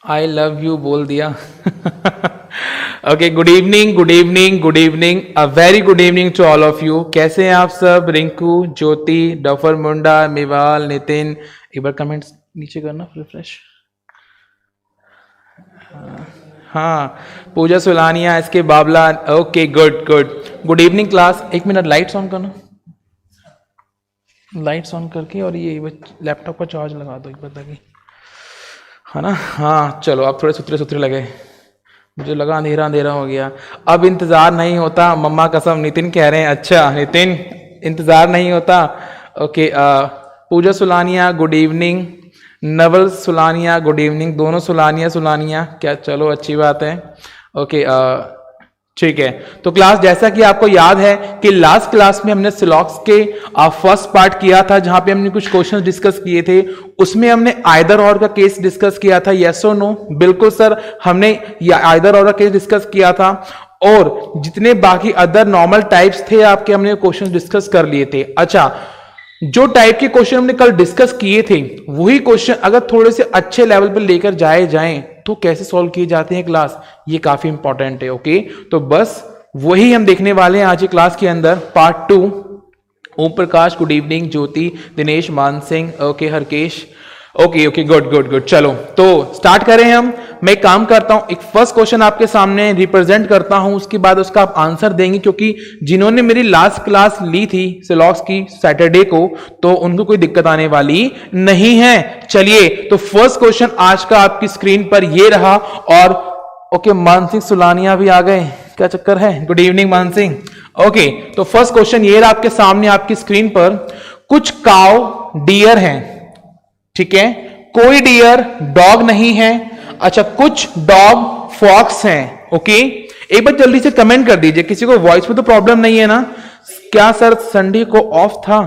I love you बोल दिया। Okay, good evening, good evening, good evening, a very good evening to all of you. कैसे हैं आप सब? रिंकू, ज्योति, डफर मुंडा, मेवाल, नितिन, एक बार कमेंट्स नीचे करना रिफ्रेश। हाँ, पूजा सुलानिया, इसके Babla. Okay, good good, good evening class. एक मिनट लाइट्स ऑन करना, लाइट्स ऑन करके, और ये लैपटॉप का चार्ज लगा दो एक बार ताकि, है ना। हाँ चलो, अब थोड़े सुथरे सुथरे लगे, मुझे लगा अंधेरा अंधेरा हो गया। अब इंतजार नहीं होता, मम्मा कसम, नितिन कह रहे हैं। अच्छा नितिन, इंतजार नहीं होता। Okay, Pooja Sulania good evening, Naval Sulania good evening, दोनों सुलानिया क्या, चलो अच्छी बात है। ओके, ठीक है। तो क्लास, जैसा कि आपको याद है कि लास्ट क्लास में हमने सिलॉक्स के फर्स्ट पार्ट किया था, जहां पे हमने कुछ क्वेश्चन डिस्कस किए थे। उसमें हमने आइदर और का केस डिस्कस किया था, यस और नो। बिल्कुल सर, हमने आइदर और का केस डिस्कस किया था, और जितने बाकी अदर नॉर्मल टाइप्स थे आपके, हमने क्वेश्चन डिस्कस कर लिए थे। अच्छा, जो टाइप के क्वेश्चन हमने कल डिस्कस किए थे, वही क्वेश्चन अगर थोड़े से अच्छे लेवल पर लेकर जाएं तो कैसे सॉल्व किए जाते हैं क्लास, ये काफी इंपॉर्टेंट है। ओके, तो बस वही हम देखने वाले हैं आज की क्लास के अंदर, part 2। Om Prakash good evening, ज्योति, दिनेश, मान Singh, okay, Harkesh, okay okay, good good good. चलो तो स्टार्ट करें हम। मैं काम करता हूं, एक फर्स्ट क्वेश्चन आपके सामने रिप्रेजेंट करता हूं, उसके बाद उसका आप आंसर देंगे, क्योंकि जिन्होंने मेरी लास्ट क्लास ली थी सिलॉक्स की सैटरडे को, तो उनको कोई दिक्कत आने वाली नहीं है। चलिए, तो फर्स्ट क्वेश्चन आज का आपकी स्क्रीन पर ये रहा। और ओके, मान सिंह सुलानिया भी आ गए, क्या चक्कर है? गुड इवनिंग मान सिंह। ओके, तो फर्स्ट क्वेश्चन ये रहा आपके सामने आपकी स्क्रीन पर। कुछ काव डियर हैं, ठीक है, कोई डियर डॉग नहीं है। अच्छा, कुछ डॉग फॉक्स हैं। ओके, एक बार जल्दी से कमेंट कर दीजिए, किसी को वॉइस में तो प्रॉब्लम नहीं है ना? क्या सर संडे को ऑफ था?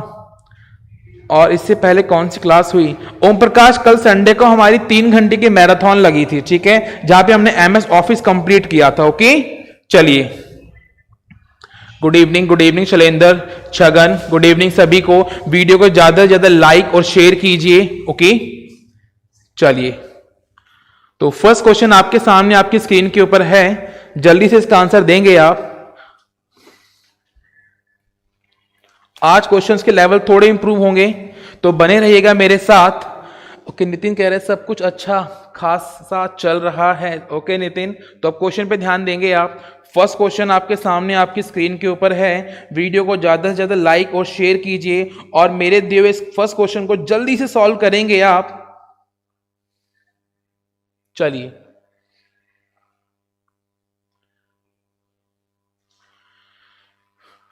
और इससे पहले कौन सी क्लास हुई? ओम प्रकाश, कल संडे को हमारी 3 घंटे की मैराथन लगी थी, ठीक है, जहां पे हमने MS ऑफिस कंप्लीट किया था। ओके, चलिए, good evening Shailendra, Chhagan, good evening सभी को। वीडियो को ज्यादा से ज्यादा लाइक और शेयर कीजिए। ओके, चलिए, तो फर्स्ट क्वेश्चन आपके सामने आपकी स्क्रीन के ऊपर है, जल्दी से इसका आंसर देंगे आप। आज क्वेश्चंस के लेवल थोड़े इंप्रूव होंगे, तो बने रहिएगा मेरे साथ। ओके, नितिन कह रहे हैं सब कुछ अच्छा खासा चल रहा है। ओके नितिन, तो अब क्वेश्चन पे ध्यान देंगे आप। फर्स्ट क्वेश्चन आपके सामने आपकी स्क्रीन के ऊपर है। वीडियो को ज्यादा से ज्यादा लाइक और शेयर कीजिए, और मेरे दिए हुए फर्स्ट क्वेश्चन को जल्दी से सॉल्व करेंगे आप। चलिए,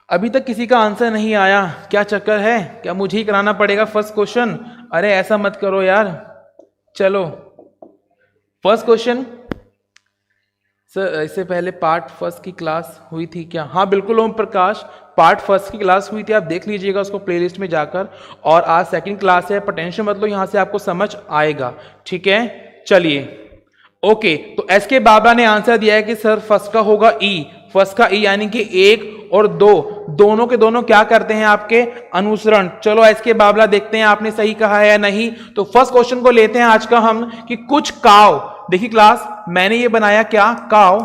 अभी तक किसी का आंसर नहीं आया, क्या चक्कर है? क्या मुझे ही कराना पड़ेगा फर्स्ट क्वेश्चन? अरे ऐसा मत करो यार। चलो, फर्स्ट क्वेश्चन सर, इससे पहले पार्ट फर्स्ट की क्लास हुई थी क्या? हाँ बिल्कुल ओम प्रकाश, पार्ट फर्स्ट की क्लास हुई थी, आप देख लीजिएगा उसको प्लेलिस्ट में जाकर। और आज सेकंड क्लास है, पोटेंशियल मतलब यहां से आपको समझ आएगा, ठीक है। चलिए, ओके, तो एसके बाबा ने आंसर दिया है कि सर फर्स्ट का होगा ई। फर्स्ट का ई यानी कि 1 और 2 दोनों के दोनों क्या करते हैं आपके? अनुसरण। चलो एसके बाबला, देखते हैं आपने सही कहा है या नहीं। तो फर्स्ट क्वेश्चन को लेते हैं आज का हम, कि कुछ काव, देखिए क्लास मैंने ये बनाया क्या? काव।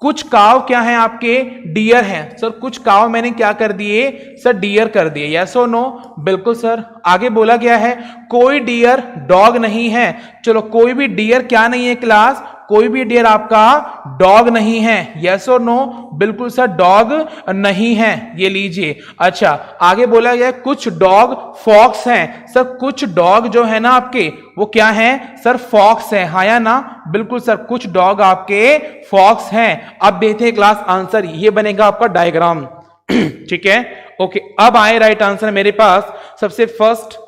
कुछ काव क्या है आपके? डियर हैं। सर कुछ काव मैंने क्या कर दिए? सर डियर कर दिए। यस और नो? बिल्कुल सर। आगे बोला गया है कोई डियर डॉग नहीं है। चलो, कोई भी डियर क्या नहीं है क्लास? कोई भी डियर आपका डॉग नहीं है। यस और नो? बिल्कुल सर, डॉग नहीं है, ये लीजिए। अच्छा, आगे बोला गया कुछ डॉग फॉक्स हैं। सर कुछ डॉग जो है ना आपके, वो क्या है? सर फॉक्स है, हाँ या ना? बिल्कुल सर, कुछ डॉग आपके फॉक्स हैं। अब देखते हैं क्लास आंसर, ये बनेगा आपका डायग्राम, ठीक है। ओके, अब आए राइट आंसर मेरे पास। सबसे फर्स्ट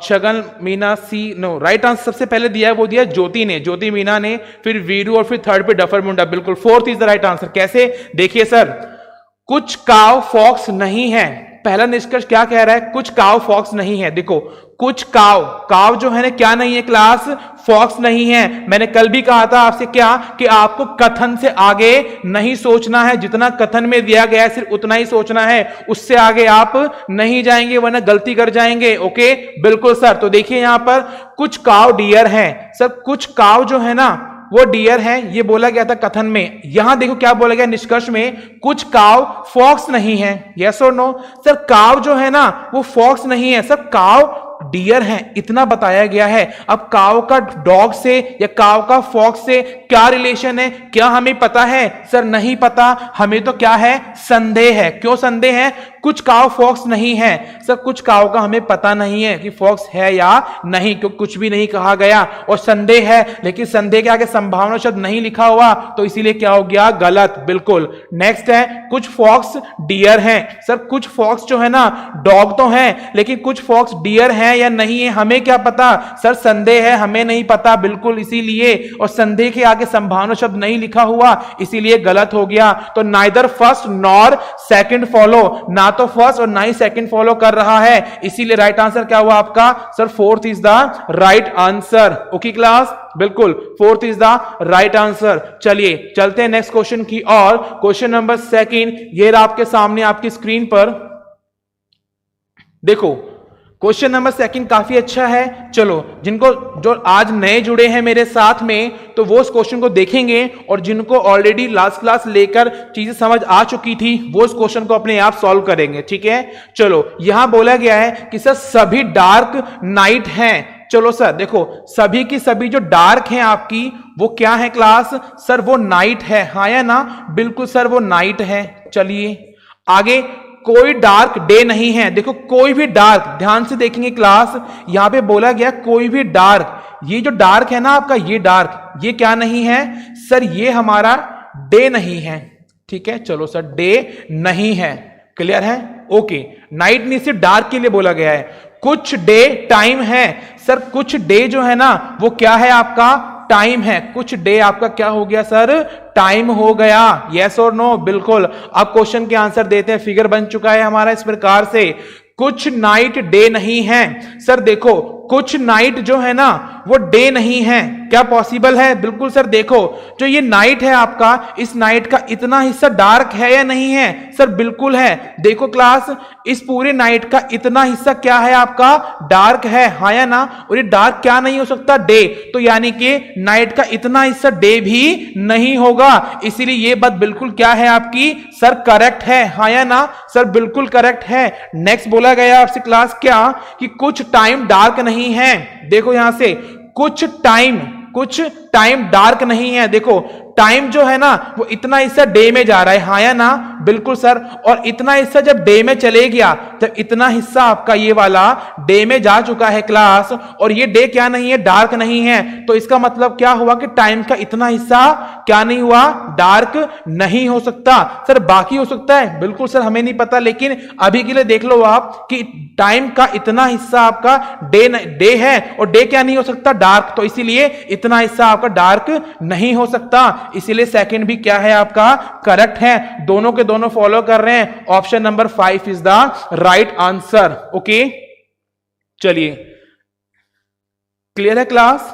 छगन मीना सी, नो, राइट आंसर सबसे पहले दिया है वो दिया ज्योति ने, ज्योति मीना ने, फिर वीरू, और फिर थर्ड पे डफर मुंडा। बिल्कुल, fourth is the right answer. कैसे? देखिए सर, कुछ काव फॉक्स नहीं है। पहला निष्कर्ष क्या कह रहा है? कुछ काव फॉक्स नहीं है। देखो, कुछ काव, काव जो है ना क्या नहीं है क्लास, फॉक्स नहीं है। मैंने कल भी कहा था आपसे क्या कि आपको कथन से आगे नहीं सोचना है, जितना कथन में दिया गया है सिर्फ उतना ही सोचना है, उससे आगे आप नहीं जाएंगे वरना गलती कर जाएंगे। ओके बिल्कुल सर। तो देखिए यहां पर कुछ काव डियर हैं सर, कुछ काव जो है ना वो डियर है, ये बोला गया था कथन में। यहां देखो क्या बोला गया निष्कर्ष में, कुछ काव फॉक्स नहीं है। यस और नो सर, काव जो है ना वो फॉक्स नहीं है सर, काव डियर है, इतना बताया गया है। अब काव का डॉग से या काव का फॉक्स से क्या रिलेशन है, क्या हमें पता है सर? नहीं पता। हमें तो क्या है, संदेह है। क्यों संदेह है? कुछ काव फॉक्स नहीं है सर, कुछ काव का हमें पता नहीं है कि फॉक्स है या नहीं, क्योंकि कुछ भी नहीं कहा गया और संदेह है, लेकिन संदेह के आगे संभावना शब्द नहीं लिखा हुआ, तो इसीलिए क्या हो गया, गलत। बिल्कुल। नेक्स्ट है कुछ फॉक्स डियर हैं सर, कुछ फॉक्स जो है ना डॉग तो है, लेकिन कुछ फॉक्स डियर हैं या नहीं है हमें क्या पता सर? संदेह है, हमें नहीं पता। बिल्कुल इसीलिए, और संदेह के आगे संभावना शब्द नहीं लिखा हुआ, इसीलिए गलत हो गया। तो neither first nor second follow, ना तो फर्स्ट और ना ही सेकंड फॉलो कर रहा है, इसीलिए राइट आंसर क्या हुआ आपका sir? Fourth is the right answer. Okay class, बिल्कुल fourth is the right answer. चलिए चलते हैं नेक्स्ट क्वेश्चन की और। क्वेश्चन नंबर सेकंड ये रहा आपके सामने आपकी स्क्रीन पर, देखो क्वेश्चन नंबर सेकंड काफी अच्छा है। चलो जिनको जो आज नए जुड़े हैं मेरे साथ में, तो वो इस क्वेश्चन को देखेंगे, और जिनको ऑलरेडी लास्ट क्लास लेकर चीजें समझ आ चुकी थी वो इस क्वेश्चन को अपने आप सॉल्व करेंगे। ठीक है, चलो यहां बोला गया है कि सर सभी डार्क नाइट हैं। चलो सर देखो, सभी की सभी जो डार्क हैं आपकी वो क्या है क्लास? सर वो नाइट है, हाँ या ना? बिल्कुल सर वो नाइट है। चलिए आगे, कोई डार्क डे नहीं है। देखो कोई भी डार्क, ध्यान से देखेंगे क्लास, यहां पे बोला गया कोई भी डार्क, ये जो डार्क है ना आपका, ये डार्क, ये क्या नहीं है सर? ये हमारा डे नहीं है। ठीक है, चलो सर डे नहीं है, क्लियर है? ओके, नाइट नहीं, सिर्फ डार्क के लिए बोला गया है। कुछ डे टाइम है सर, कुछ डे जो है ना वो क्या है आपका? टाइम है। कुछ डे आपका क्या हो गया सर? टाइम हो गया। यस और नो? बिल्कुल। अब क्वेश्चन के आंसर देते हैं, फिगर बन चुका है हमारा इस प्रकार से, कुछ नाइट डे नहीं है। सर देखो कुछ नाइट जो है ना वो डे नहीं है, क्या पॉसिबल है? बिल्कुल सर। देखो जो ये नाइट है आपका, इस नाइट का इतना हिस्सा डार्क है या नहीं है? सर बिल्कुल है। देखो क्लास, इस पूरे नाइट का इतना हिस्सा क्या है आपका? डार्क है, हाँ या ना? और ये डार्क क्या नहीं हो सकता? डे। तो यानी कि नाइट का इतना हिस्सा डे भी नहीं होगा, इसीलिए ये बात बिल्कुल क्या है आपकी सर? करेक्ट है, हाँ या ना? सर बिल्कुल करेक्ट है। नेक्स्ट बोला गया आपसे क्लास क्या, कि कुछ टाइम डार्क नहीं है। देखो यहां से कुछ टाइम डार्क नहीं है। देखो टाइम जो है ना वो इतना हिस्सा डे में जा रहा है, हाँ या ना? बिल्कुल सर। और इतना हिस्सा जब डे में चले गया, तब इतना हिस्सा आपका ये वाला डे में जा चुका है क्लास, और ये डे क्या नहीं है? डार्क नहीं है। तो इसका मतलब क्या हुआ कि टाइम का इतना हिस्सा क्या नहीं हुआ? डार्क नहीं हो सकता। सर बाकी हो सकता है? बिल्कुल सर, हमें नहीं पता, लेकिन अभी के लिए देख लो आप कि टाइम का इतना हिस्सा आपका डे है, और डे क्या नहीं हो सकता? डार्क। तो इसीलिए इतना हिस्सा आपका डार्क नहीं हो सकता, इसीलिए सेकंड भी क्या है आपका? करेक्ट है। दोनों के दोनों फॉलो कर रहे हैं। Option number 5 is the right answer. Okay, चलिए क्लियर है क्लास?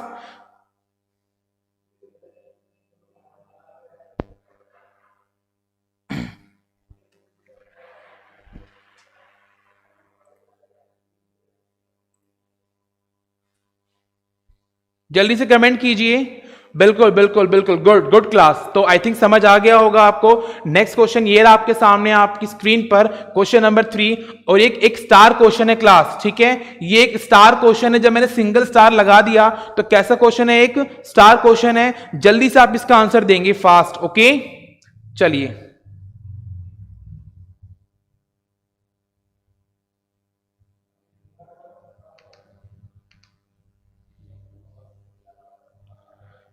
जल्दी से कमेंट कीजिए। बिल्कुल बिल्कुल बिल्कुल, गुड गुड क्लास। तो आई थिंक समझ आ गया होगा आपको। नेक्स्ट क्वेश्चन ये रहा आपके सामने आपकी स्क्रीन पर, क्वेश्चन नंबर 3, और एक स्टार क्वेश्चन है क्लास। ठीक है, ये एक स्टार क्वेश्चन है। जब मैंने सिंगल स्टार लगा दिया तो कैसा क्वेश्चन है? एक स्टार क्वेश्चन है। जल्दी से आप इसका आंसर देंगे फास्ट। ओके, चलिए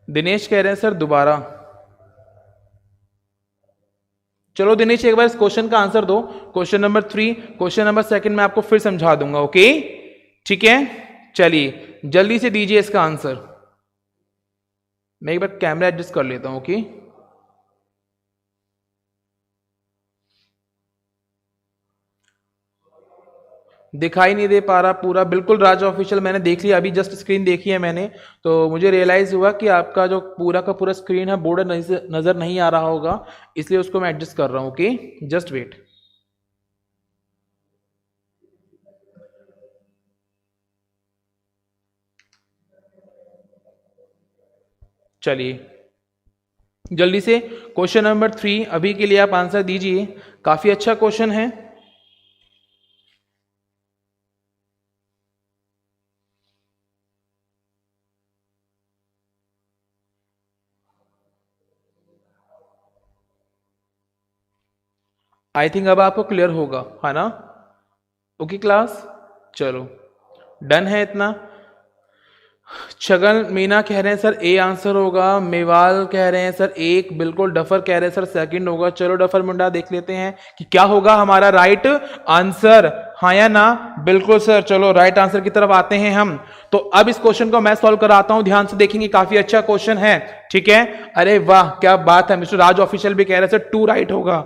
दिनेश कह रहे हैं सर दोबारा। चलो दिनेश एक बार इस क्वेश्चन का आंसर दो, question number 3। Question number second में आपको फिर समझा दूंगा। ओके ठीक है, चलिए जल्दी से दीजिए इसका आंसर। मैं एक बार कैमरा एडजस्ट कर लेता हूं। ओके, दिखाई नहीं दे पा रहा पूरा, बिल्कुल राज ऑफिशियल मैंने देख लिया, अभी जस्ट स्क्रीन देखी है मैंने, तो मुझे रियलाइज हुआ कि आपका जो पूरा का पूरा स्क्रीन है बॉर्डर नजर नहीं आ रहा होगा, इसलिए उसको मैं एडजस्ट कर रहा हूं। Okay, just wait. चलिए जल्दी से क्वेश्चन नंबर 3 अभी के लिए आप आंसर दीजिए, काफी अच्छा क्वेश्चन है। आई थिंक अब आपको क्लियर होगा, है ना? ओके क्लास, चलो डन है इतना। छगन मीना कह रहे हैं सर ए आंसर होगा, मेवाल कह रहे हैं सर एक, बिल्कुल डफर कह रहे हैं सर सेकंड होगा। चलो डफर मुंडा देख लेते हैं कि क्या होगा हमारा राइट आंसर, हाँ या ना? बिल्कुल सर, चलो राइट आंसर की तरफ आते हैं हम। तो अब इस क्वेश्चन को मैं सॉल्व कराता हूं, ध्यान से देखेंगे, काफी अच्छा क्वेश्चन है, ठीक है? अरे वाह क्या बात है, मिस्टर राज ऑफिशियल भी कह रहे हैं सर 2 राइट होगा।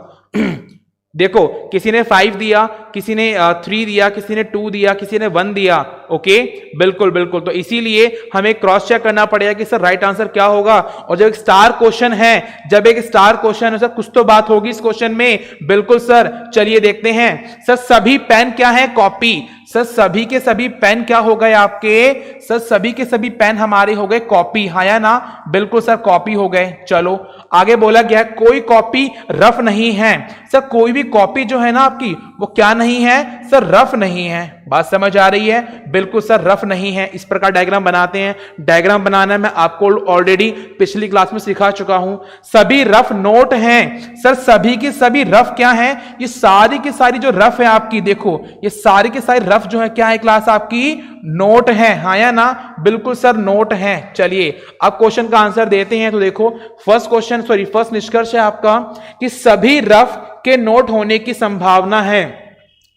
देखो किसी ने 5 दिया, किसी ने 3 दिया, किसी ने 2 दिया, किसी ने 1 दिया। ओके बिल्कुल बिल्कुल, तो इसीलिए हमें क्रॉस चेक करना पड़ेगा कि सर राइट आंसर क्या होगा। और जब एक स्टार क्वेश्चन है, जब एक स्टार क्वेश्चन है सर, कुछ तो बात होगी इस क्वेश्चन में। बिल्कुल सर, चलिए देखते हैं। सर सभी पेन क्या है? कॉपी। सर सभी के सभी पेन क्या हो गए आपके? सर सभी के सभी पेन हमारे हो गए कॉपी, हाँ या ना? बिल्कुल सर कॉपी हो गए। चलो आगे बोला गया है कोई कॉपी रफ नहीं है। सर कोई भी कॉपी जो है ना आपकी, वो क्या नहीं है सर? रफ नहीं है। बात समझ आ रही है? बिल्कुल सर रफ नहीं है। इस प्रकार डायग्राम बनाते हैं। डायग्राम बनाना मैं आपको ऑलरेडी पिछली क्लास में सिखा चुका हूं। सभी रफ नोट हैं। सर सभी के सभी रफ क्या हैं? ये सारी की सारी जो रफ है आपकी, देखो ये सारी के सारी रफ जो है क्या है क्लास आपकी? नोट है, हाँ या ना? बिल्कुल सर नोट है। चलिए अब क्वेश्चन का आंसर देते हैं। तो देखो फर्स्ट निष्कर्ष है आपका कि सभी रफ के नोट होने की संभावना है।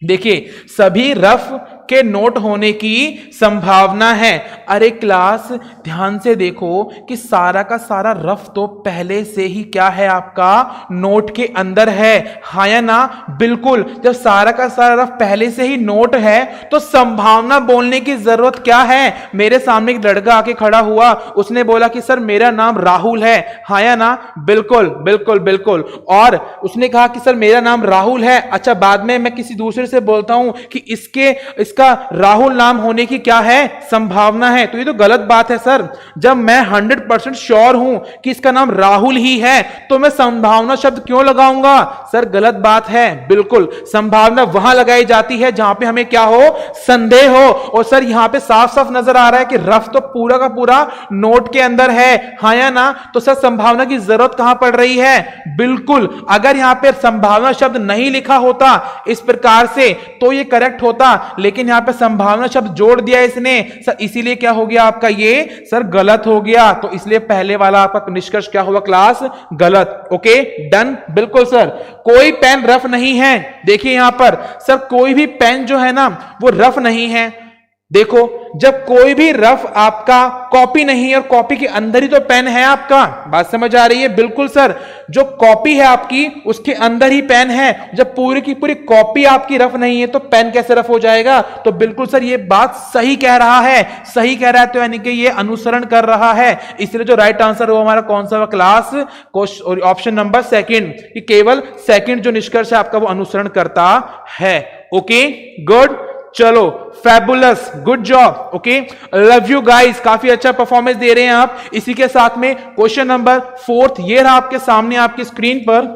देखिए सभी रफ के नोट होने की संभावना है। अरे क्लास ध्यान से देखो कि सारा का सारा रफ तो पहले से ही क्या है आपका? नोट के अंदर है, हाँ या ना? बिल्कुल, जब सारा का सारा रफ पहले से ही नोट है तो संभावना बोलने की जरूरत क्या है? मेरे सामने एक लड़का आके खड़ा हुआ, उसने बोला कि सर मेरा नाम राहुल है, हाँ या ना? बिल्कुल बिल्कुल बिल्कुल। और उसने कहा कि सर मेरा नाम राहुल है। अच्छा बाद में मैं किसी दूसरे से बोलता हूं कि इसका राहुल नाम होने की क्या है? संभावना है। तो ये तो गलत बात है सर। जब मैं 100% श्योर हूं कि इसका नाम राहुल ही है तो मैं संभावना शब्द क्यों लगाऊंगा? सर गलत बात है। बिल्कुल संभावना वहां लगाई जाती है जहां पे हमें क्या हो? संदेह हो। और सर यहां पे साफ साफ नजर आ रहा है कि रफ तो पूरा का पूरा नोट के अंदर है, हाँ या ना? तो सर संभावना की जरूरत कहां पड़ रही है? बिल्कुल, अगर यहां पे संभावना शब्द नहीं लिखा होता इस प्रकार से तो ये करेक्ट होता, लेकिन यहां पे संभावना शब्द जोड़ दिया इसने सर, इसीलिए क्या हो गया आपका? ये सर गलत हो गया। तो इसलिए पहले वाला आपका निष्कर्ष क्या हुआ क्लास? गलत। Okay done. बिल्कुल सर, कोई पेन रफ नहीं है। देखिए यहां पर सर कोई भी पेन जो है ना वो रफ नहीं है। देखो जब कोई भी रफ आपका कॉपी नहीं है और कॉपी के अंदर ही तो पेन है आपका। बात समझ आ रही है? बिल्कुल सर, जो कॉपी है आपकी उसके अंदर ही पेन है। जब पूरी की पूरी कॉपी आपकी रफ नहीं है तो पेन कैसे रफ हो जाएगा? तो बिल्कुल सर ये बात सही कह रहा है, सही कह रहा है, तो यानी कि ये अनुसरण कर रहा है। इसलिए जो राइट आंसर हो हमारा कौन सा क्लास? ऑप्शन नंबर सेकंड, कि केवल सेकंड जो निष्कर्ष है आपका वो अनुसरण करता है। ओके गुड, चलो fabulous, good job. Okay love you guys, काफी अच्छा परफॉर्मेंस दे रहे हैं आप। इसी के साथ में क्वेश्चन नंबर 4 ये रहा आपके सामने आपकी स्क्रीन पर।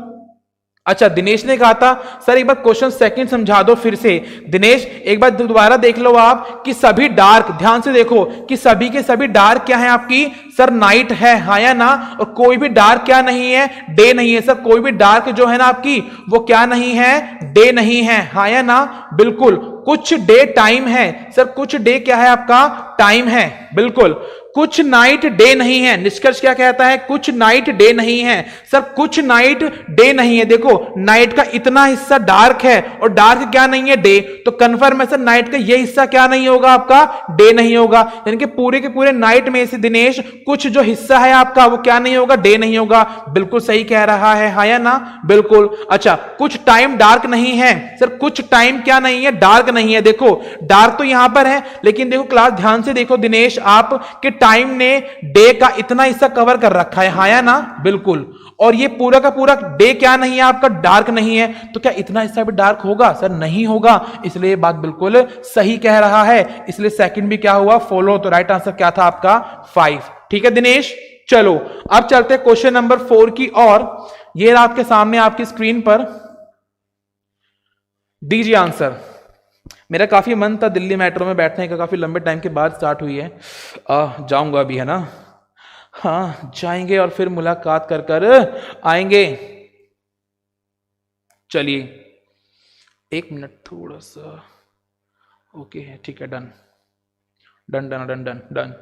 अच्छा दिनेश ने कहा था सर एक बार क्वेश्चन सेकंड समझा दो फिर से। दिनेश एक बार दोबारा देख लो आप कि सभी डार्क, ध्यान से देखो कि सभी के सभी डार्क क्या है आपकी? सर नाइट है, हाँ या ना? और कोई भी डार्क क्या नहीं है? डे नहीं है। सर कोई भी डार्क जो है ना आपकी वो क्या नहीं है? डे नहीं है, हाँ या ना? बिल्कुल, कुछ डे टाइम है। सर कुछ डे क्या है आपका? टाइम है, बिल्कुल। कुछ नाइट डे नहीं है, निष्कर्ष क्या कहता है? कुछ नाइट डे नहीं है। सर कुछ नाइट डे नहीं है, देखो नाइट का इतना हिस्सा डार्क है और डार्क क्या नहीं है? डे। तो कंफर्म है सर नाइट का ये हिस्सा क्या नहीं होगा आपका? डे नहीं होगा। यानी कि पूरे के पूरे नाइट में से दिनेश कुछ जो हिस्सा है आपका वो क्या नहीं होगा? डे नहीं होगा। बिल्कुल सही कह रहा है, हाँ या ना? बिल्कुल। अच्छा, कुछ टाइम डार्क नहीं है। सर कुछ टाइम क्या नहीं है? डार्क नहीं है। देखो डार्क तो यहां पर है, लेकिन देखो क्लास ध्यान से देखो दिनेश, आप के टाइम ने डे का इतना हिस्सा कवर कर रखा है, हाँ या ना? बिल्कुल। और ये पूरा का पूरा डे क्या नहीं है आपका? डार्क नहीं है। तो क्या इतना हिस्सा भी डार्क होगा? सर नहीं होगा। इसलिए बात बिल्कुल सही कह रहा है। इसलिए सेकंड भी क्या हुआ? फॉलो। तो राइट आंसर क्या था आपका? 5। ठीक है दिनेश, चलो अब चलते हैं क्वेश्चन नंबर 4 की और। ये आपके सामने आपकी स्क्रीन पर, दीजिए आंसर। मेरा काफी मन था दिल्ली मेट्रो में बैठने का, काफी लंबे टाइम के बाद स्टार्ट हुई है। जाऊंगा अभी, है ना? हाँ जाएंगे और फिर मुलाकात कर कर आएंगे। चलिए 1 मिनट थोड़ा सा, ओके है, ठीक है, done done done done done done.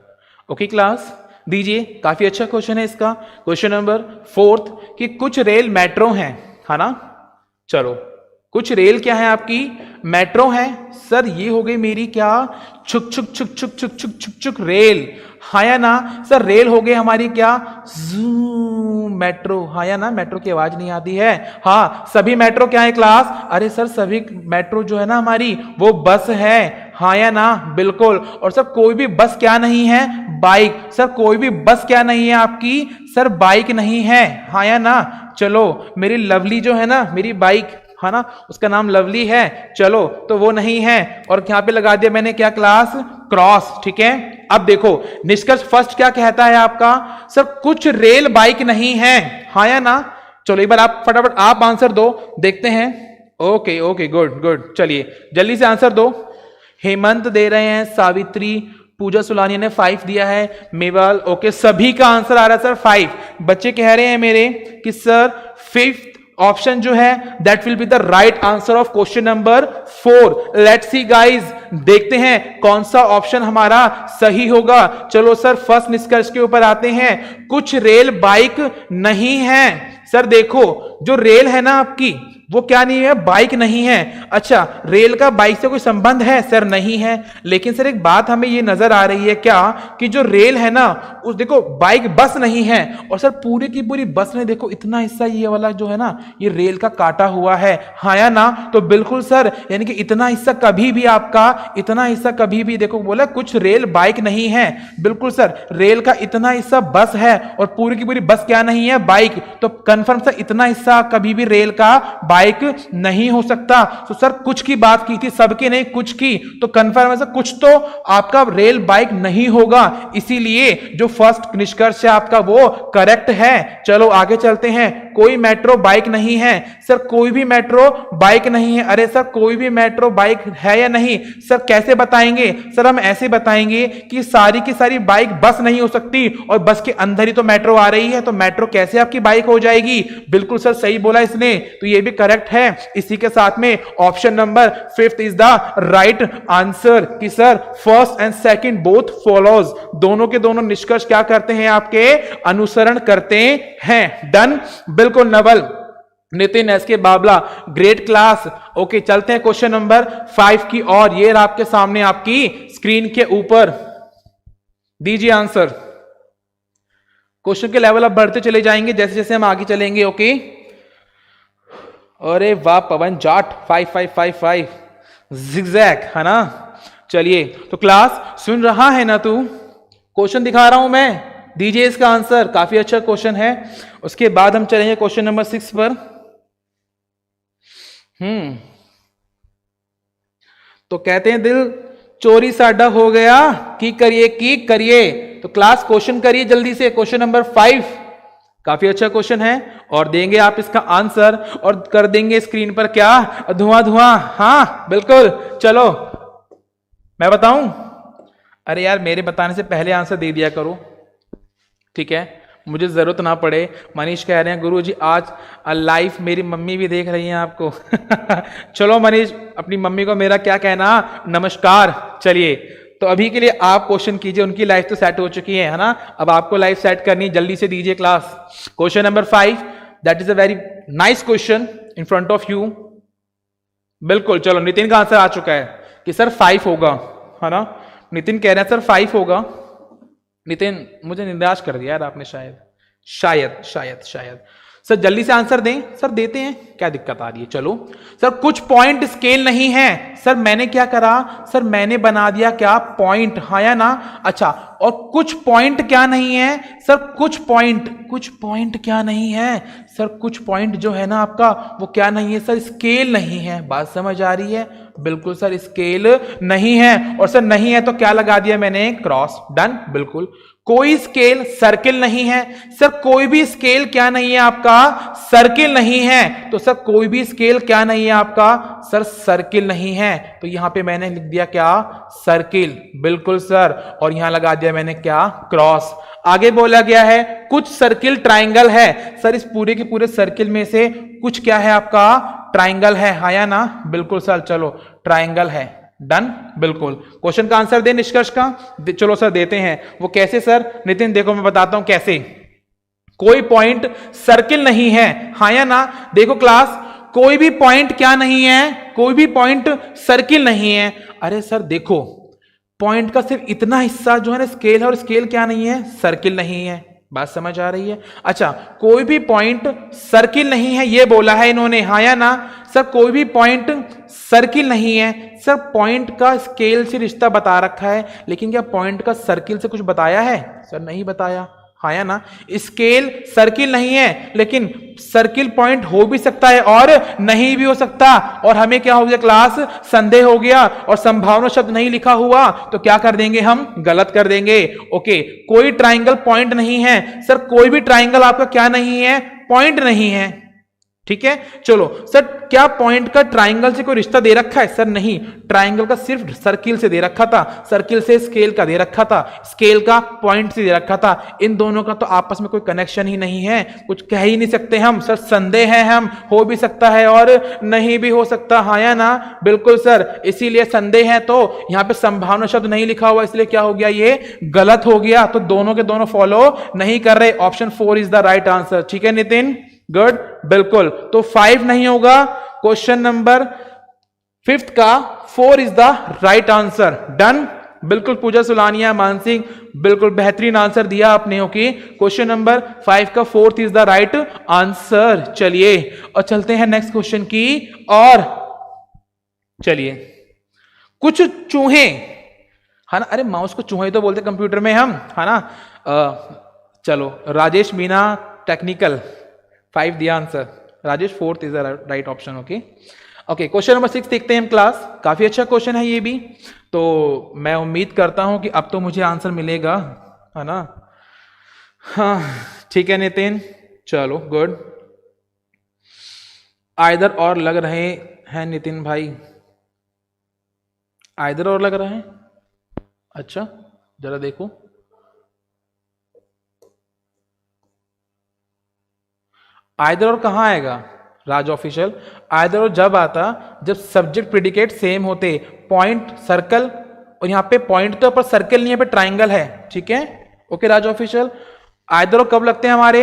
Okay class, दीजिए। काफी अच्छा क्वेश्चन है इसका, क्वेश्चन नंबर 4 कि कुछ रेल मेट्रो हैं, है ना? चलो कुछ रेल क्या है आपकी? मेट्रो है। सर ये हो गई मेरी क्या? छुक छुक छुक छुक छुक छुक छुक छुक रेल, हाँ या ना? सर रेल हो गई हमारी क्या? मेट्रो, हाँ या ना? मेट्रो की आवाज नहीं आती है? हाँ, सभी मेट्रो क्या है क्लास? अरे सर सभी मेट्रो जो है ना हमारी वो बस है, हाँ या ना? बिल्कुल। और सर कोई भी बस क्या नहीं है? बाइक। सर कोई भी बस क्या नहीं है आपकी? सर बाइक नहीं है, हाँ या ना? चलो मेरी लवली जो है ना, मेरी बाइक, है ना, उसका नाम लवली है, चलो तो वो नहीं है। और यहां पे लगा दिया मैंने क्या क्लास? क्रॉस। ठीक है, अब देखो निष्कर्ष फर्स्ट क्या कहता है आपका? सर कुछ रेल बाइक नहीं है, हाँ या ना? चलो एक बार आप फटाफट आप आंसर दो, देखते हैं। ओके ओके, गुड गुड, चलिए जल्दी से आंसर दो। हेमंत दे रहे हैं, सावित्री, पूजा सुलानी ने 5 दिया है, मेवाल, ओके, सभी का आंसर आ रहा है सर 5। बच्चे कह रहे हैं मेरे कि सर 5th ऑप्शन जो है that will be the right answer of question number 4। Let's see guys, देखते हैं कौन सा ऑप्शन हमारा सही होगा। चलो सर फर्स्ट निष्कर्ष के ऊपर आते हैं। कुछ रेल बाइक नहीं है। सर देखो जो रेल है ना आपकी वो क्या नहीं है? बाइक नहीं है। अच्छा, रेल का बाइक से कोई संबंध है? सर नहीं है। लेकिन सर एक बात हमें ये नजर आ रही है क्या कि जो रेल है ना उस, देखो बाइक बस नहीं है। और सर पूरी की पूरी बस में देखो इतना हिस्सा ये वाला जो है ना ये रेल का काटा हुआ है, हाँ या ना? तो बिल्कुल सर, यानी कि इतना हिस्सा कभी भी आपका, इतना हिस्सा कभी भी, देखो बोला कुछ रेल बाइक नहीं है, बिल्कुल सर रेल का इतना हिस्सा बस है और पूरी की पूरी बस क्या नहीं है? बाइक। तो कंफर्म सर इतना हिस्सा कभी भी रेल का बाइक नहीं हो सकता। तो सर कुछ की बात की थी, सबके नहीं कुछ की, तो कंफर्म है सर कुछ तो आपका रेल बाइक नहीं होगा। इसीलिए जो फर्स्ट निष्कर्ष है आपका वो करेक्ट है। चलो आगे चलते हैं। कोई मेट्रो बाइक नहीं है। सर कोई भी मेट्रो बाइक नहीं है। अरे सर कोई भी मेट्रो बाइक है या नहीं? सर कैसे बताएंगे? सर हम ऐसे बताएंगे कि सारी की सारी बाइक बस नहीं हो सकती और बस के अंदर ही तो मेट्रो आ रही है, तो मेट्रो कैसे आपकी बाइक हो जाएगी? बिल्कुल सर सही बोला इसने, तो ये भी करेक्ट है। इसी के साथ में option number 5 is the right answer कि sir first and second both follows, दोनों के दोनों निष्कर्ष क्या करते हैं? आपके अनुसरण करते हैं। डन, बिल्कुल नवल, नितिन, एस के बाबला, ग्रेट क्लास। ओके चलते हैं क्वेश्चन नंबर 5 की और। ये आपके सामने आपकी स्क्रीन के ऊपर, दीजिए आंसर। क्वेश्चन के लेवल अब बढ़ते चले जाएंगे जैसे जैसे हम आगे चलेंगे। ओके, अरे वाह पवन जाट, 5555 जिगजैग, है ना? चलिए तो क्लास सुन रहा है ना तू? क्वेश्चन दिखा रहा हूं मैं, दीजिए इसका आंसर। काफी अच्छा क्वेश्चन है। उसके बाद हम चलेंगे क्वेश्चन नंबर 6 पर। तो कहते हैं दिल चोरी साडा हो गया, की करिए। तो क्लास क्वेश्चन करिए जल्दी से, क्वेश्चन नंबर 5 काफी अच्छा क्वेश्चन है और देंगे आप इसका आंसर और कर देंगे स्क्रीन पर क्या? धुआं। हाँ बिल्कुल, चलो मैं बताऊं? अरे यार मेरे बताने से पहले आंसर दे दिया करो, ठीक है, मुझे जरूरत ना पड़े। मनीष कह रहे हैं गुरुजी आज लाइव मेरी मम्मी भी देख रही हैं आपको। चलो मनीष, अपनी मम्मी को मेरा क्या कहना? नमस्कार। चलिए तो अभी के लिए आप क्वेश्चन कीजिए, उनकी लाइफ तो सेट हो चुकी है ना, अब आपको लाइफ सेट करनी है, जल्दी से दीजिए class. Question number 5, that is a very nice question in front of you. बिल्कुल, चलो नितिन का आंसर आ चुका है कि सर 5 होगा, है ना। नितिन कह रहे हैं सर 5 होगा। नितिन मुझे निराश कर दिया यार आपने, शायद शायद शायद शायद। सर जल्दी से आंसर दें। सर देते हैं, क्या दिक्कत आ रही है। चलो सर, कुछ पॉइंट स्केल नहीं है। सर मैंने क्या करा, सर मैंने बना दिया क्या पॉइंट, हाँ या ना। अच्छा, और कुछ पॉइंट क्या नहीं है सर, कुछ पॉइंट क्या नहीं है सर, कुछ पॉइंट जो है ना आपका वो क्या नहीं है सर, स्केल नहीं है। बात समझ आ रही है। बिल्कुल सर, स्केल नहीं है। और सर नहीं है तो क्या लगा दिया मैंने, क्रॉस, डन। बिल्कुल, कोई स्केल सर्किल नहीं है। सर कोई भी स्केल क्या नहीं है आपका, सर्किल नहीं है। तो सर कोई भी स्केल क्या नहीं है आपका, सर सर्किल नहीं है। तो यहां पे मैंने लिख दिया क्या, सर्किल। बिल्कुल सर, और यहां लगा दिया मैंने क्या, क्रॉस। आगे बोला गया है कुछ सर्किल ट्राइंगल है। सर इस पूरे के पूरे सर्किल में से कुछ क्या है आपका, ट्राइंगल है, हाँ या ना। बिल्कुल सर, चलो ट्राइंगल है, डन। बिल्कुल, क्वेश्चन का आंसर दे निष्कर्ष का। चलो सर देते हैं। वो कैसे सर, नितिन देखो मैं बताता हूं कैसे। कोई पॉइंट सर्किल नहीं है, हाँ या ना। देखो क्लास, कोई भी पॉइंट क्या नहीं है, कोई भी पॉइंट सर्किल नहीं है। अरे सर देखो, पॉइंट का सिर्फ इतना हिस्सा जो है ना स्केल है, और स्केल क्या नहीं है, सर्किल नहीं है। बात समझ आ रही है। अच्छा, कोई भी पॉइंट सर्किल नहीं है ये बोला है इन्होंने, हाँ या ना। सर कोई भी पॉइंट सर्किल नहीं है। सर पॉइंट का स्केल से रिश्ता बता रखा है, लेकिन क्या पॉइंट का सर्किल से कुछ बताया है, सर नहीं बताया, हाँ या ना। स्केल सर्किल नहीं है, लेकिन सर्किल पॉइंट हो भी सकता है और नहीं भी हो सकता। और हमें क्या हो गया क्लास, संदेह हो गया, और संभावना शब्द नहीं लिखा हुआ तो क्या कर देंगे हम, गलत कर देंगे। ओके, कोई ट्राइंगल पॉइंट नहीं है। सर कोई भी ट्राइंगल आपका क्या नहीं है, पॉइंट नहीं है। ठीक है, चलो सर क्या पॉइंट का ट्राइंगल से कोई रिश्ता दे रखा है, सर नहीं। ट्राइंगल का सिर्फ सर्किल से दे रखा था, सर्किल से स्केल का दे रखा था, स्केल का पॉइंट से दे रखा था। इन दोनों का तो आपस में कोई कनेक्शन ही नहीं है, कुछ कह ही नहीं सकते हम। सर संदेह है हम, हो भी सकता है और नहीं भी हो सकता, हाँ या ना। बिल्कुल सर, इसीलिए संदेह है तो यहां पे संभावना शब्द नहीं लिखा हुआ, इसलिए क्या हो गया, ये गलत हो गया। तो दोनों के दोनों फॉलो नहीं कर रहे। Option 4 is the right answer. ठीक है नितिन, गुड। बिल्कुल, तो 5 नहीं होगा। क्वेश्चन नंबर 5 का 4 is the right answer, done. बिल्कुल पूजा सुलानिया, मानसिंह, बिल्कुल बेहतरीन आंसर दिया आपने। ओके, क्वेश्चन नंबर 5 का 4th is the right answer. चलिए और चलते हैं नेक्स्ट क्वेश्चन की। और चलिए, कुछ चूहे, है ना। अरे माउस को चूहे तो बोलते कंप्यूटर में हम, है ना। चलो राजेश मीना टेक्निकल 5 दिया answer. Rajesh 4th is the right option. Okay okay, question number 6 देखते हैं हम क्लास। काफी अच्छा क्वेश्चन है ये भी, तो मैं उम्मीद करता हूं कि अब तो मुझे आंसर मिलेगा, है ना। हाँ ठीक है नितिन, चलो गुड। आइदर और लग रहे हैं नितिन भाई, आइदर और लग रहे हैं। अच्छा जरा देखो, आइदर और कहाँ आएगा राज ऑफिशियल। आइदर और जब आता जब सब्जेक्ट प्रेडिकेट सेम होते, पॉइंट सर्कल, और यहाँ पे पॉइंट तो पर सर्कल नहीं है, पे ट्राइंगल है। ठीक है, ओके राज ऑफिशियल। आइदर और कब लगते हैं हमारे,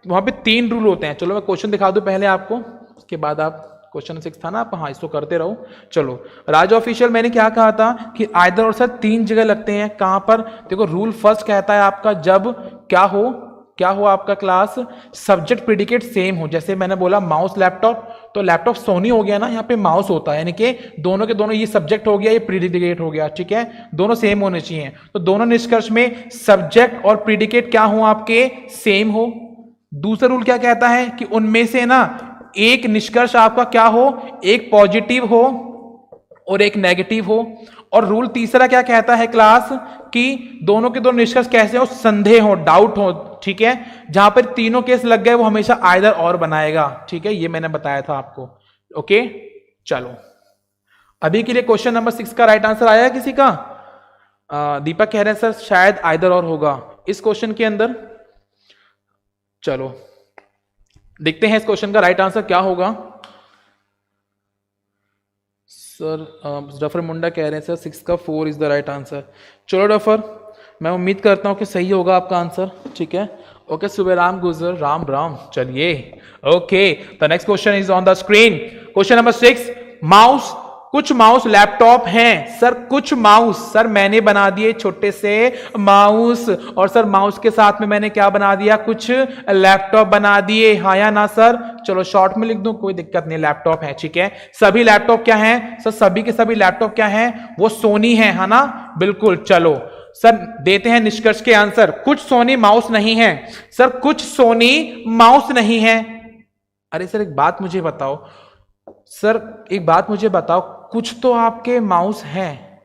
वहां पे 3 रूल होते हैं। चलो मैं क्वेश्चन दिखा दूं पहले आपको, उसके बाद आप क्वेश्चन 6 था ना आप, हाँ इसको करते रहो। चलो राज ऑफिशियल, मैंने क्या कहा था कि आइदर और सर 3 जगह लगते हैं। कहां पर, देखो रूल फर्स्ट कहता है आपका जब क्या हो आपका क्लास, सब्जेक्ट प्रेडिकेट सेम हो। जैसे मैंने बोला माउस लैपटॉप, तो लैपटॉप सोनी हो गया ना, यहाँ पे माउस होता है, यानी कि दोनों के दोनों, ये सब्जेक्ट हो गया, ये प्रेडिकेट हो गया। ठीक है, दोनों सेम होने चाहिए। तो दोनों निष्कर्ष में सब्जेक्ट और प्रेडिकेट क्या हो आपके, सेम हो। दूसरा रूल क्या कहता है कि उनमें से ना एक निष्कर्ष आपका क्या हो, एक पॉजिटिव हो और एक नेगेटिव हो। और रूल तीसरा क्या कहता है क्लास, कि दोनों के दोनों निष्कर्ष कैसे हो, संदेह हो, डाउट हो। ठीक है, जहां पर तीनों केस लग गए वो हमेशा आइदर और बनाएगा। ठीक है, ये मैंने बताया था आपको। ओके चलो, अभी के लिए क्वेश्चन नंबर 6 का राइट आंसर आया है किसी का। दीपक कह रहे हैं सर शायद आइदर और होगा इस क्वेश्चन के अंदर। चलो देखते हैं इस क्वेश्चन का राइट आंसर क्या होगा। सर डफर मुंडा कह रहे हैं सर 6 का 4 इज द राइट आंसर। चलो डफर, मैं उम्मीद करता हूँ कि सही होगा आपका आंसर, ठीक है। ओके सुबेराम गुजर, राम राम, चलिए। Okay the next question is on the screen. Question number 6, mouse, कुछ माउस लैपटॉप हैं सर, कुछ माउस, सर मैंने बना दिए छोटे से माउस, और सर माउस के साथ में मैंने क्या बना दिया, कुछ लैपटॉप बना दिए, हाँ या ना सर। चलो शॉर्ट में लिख दूं, कोई दिक्कत नहीं, लैपटॉप है, ठीक है। सभी लैपटॉप क्या हैं सर, सभी के सभी लैपटॉप क्या हैं, वो सोनी है ना, बिल्कुल। चलो सर देते हैं निष्कर्ष के आंसर। कुछ सोनी माउस नहीं है सर, कुछ सोनी माउस नहीं है। अरे सर एक बात मुझे बताओ सर, एक बात मुझे बताओ, कुछ तो आपके माउस हैं,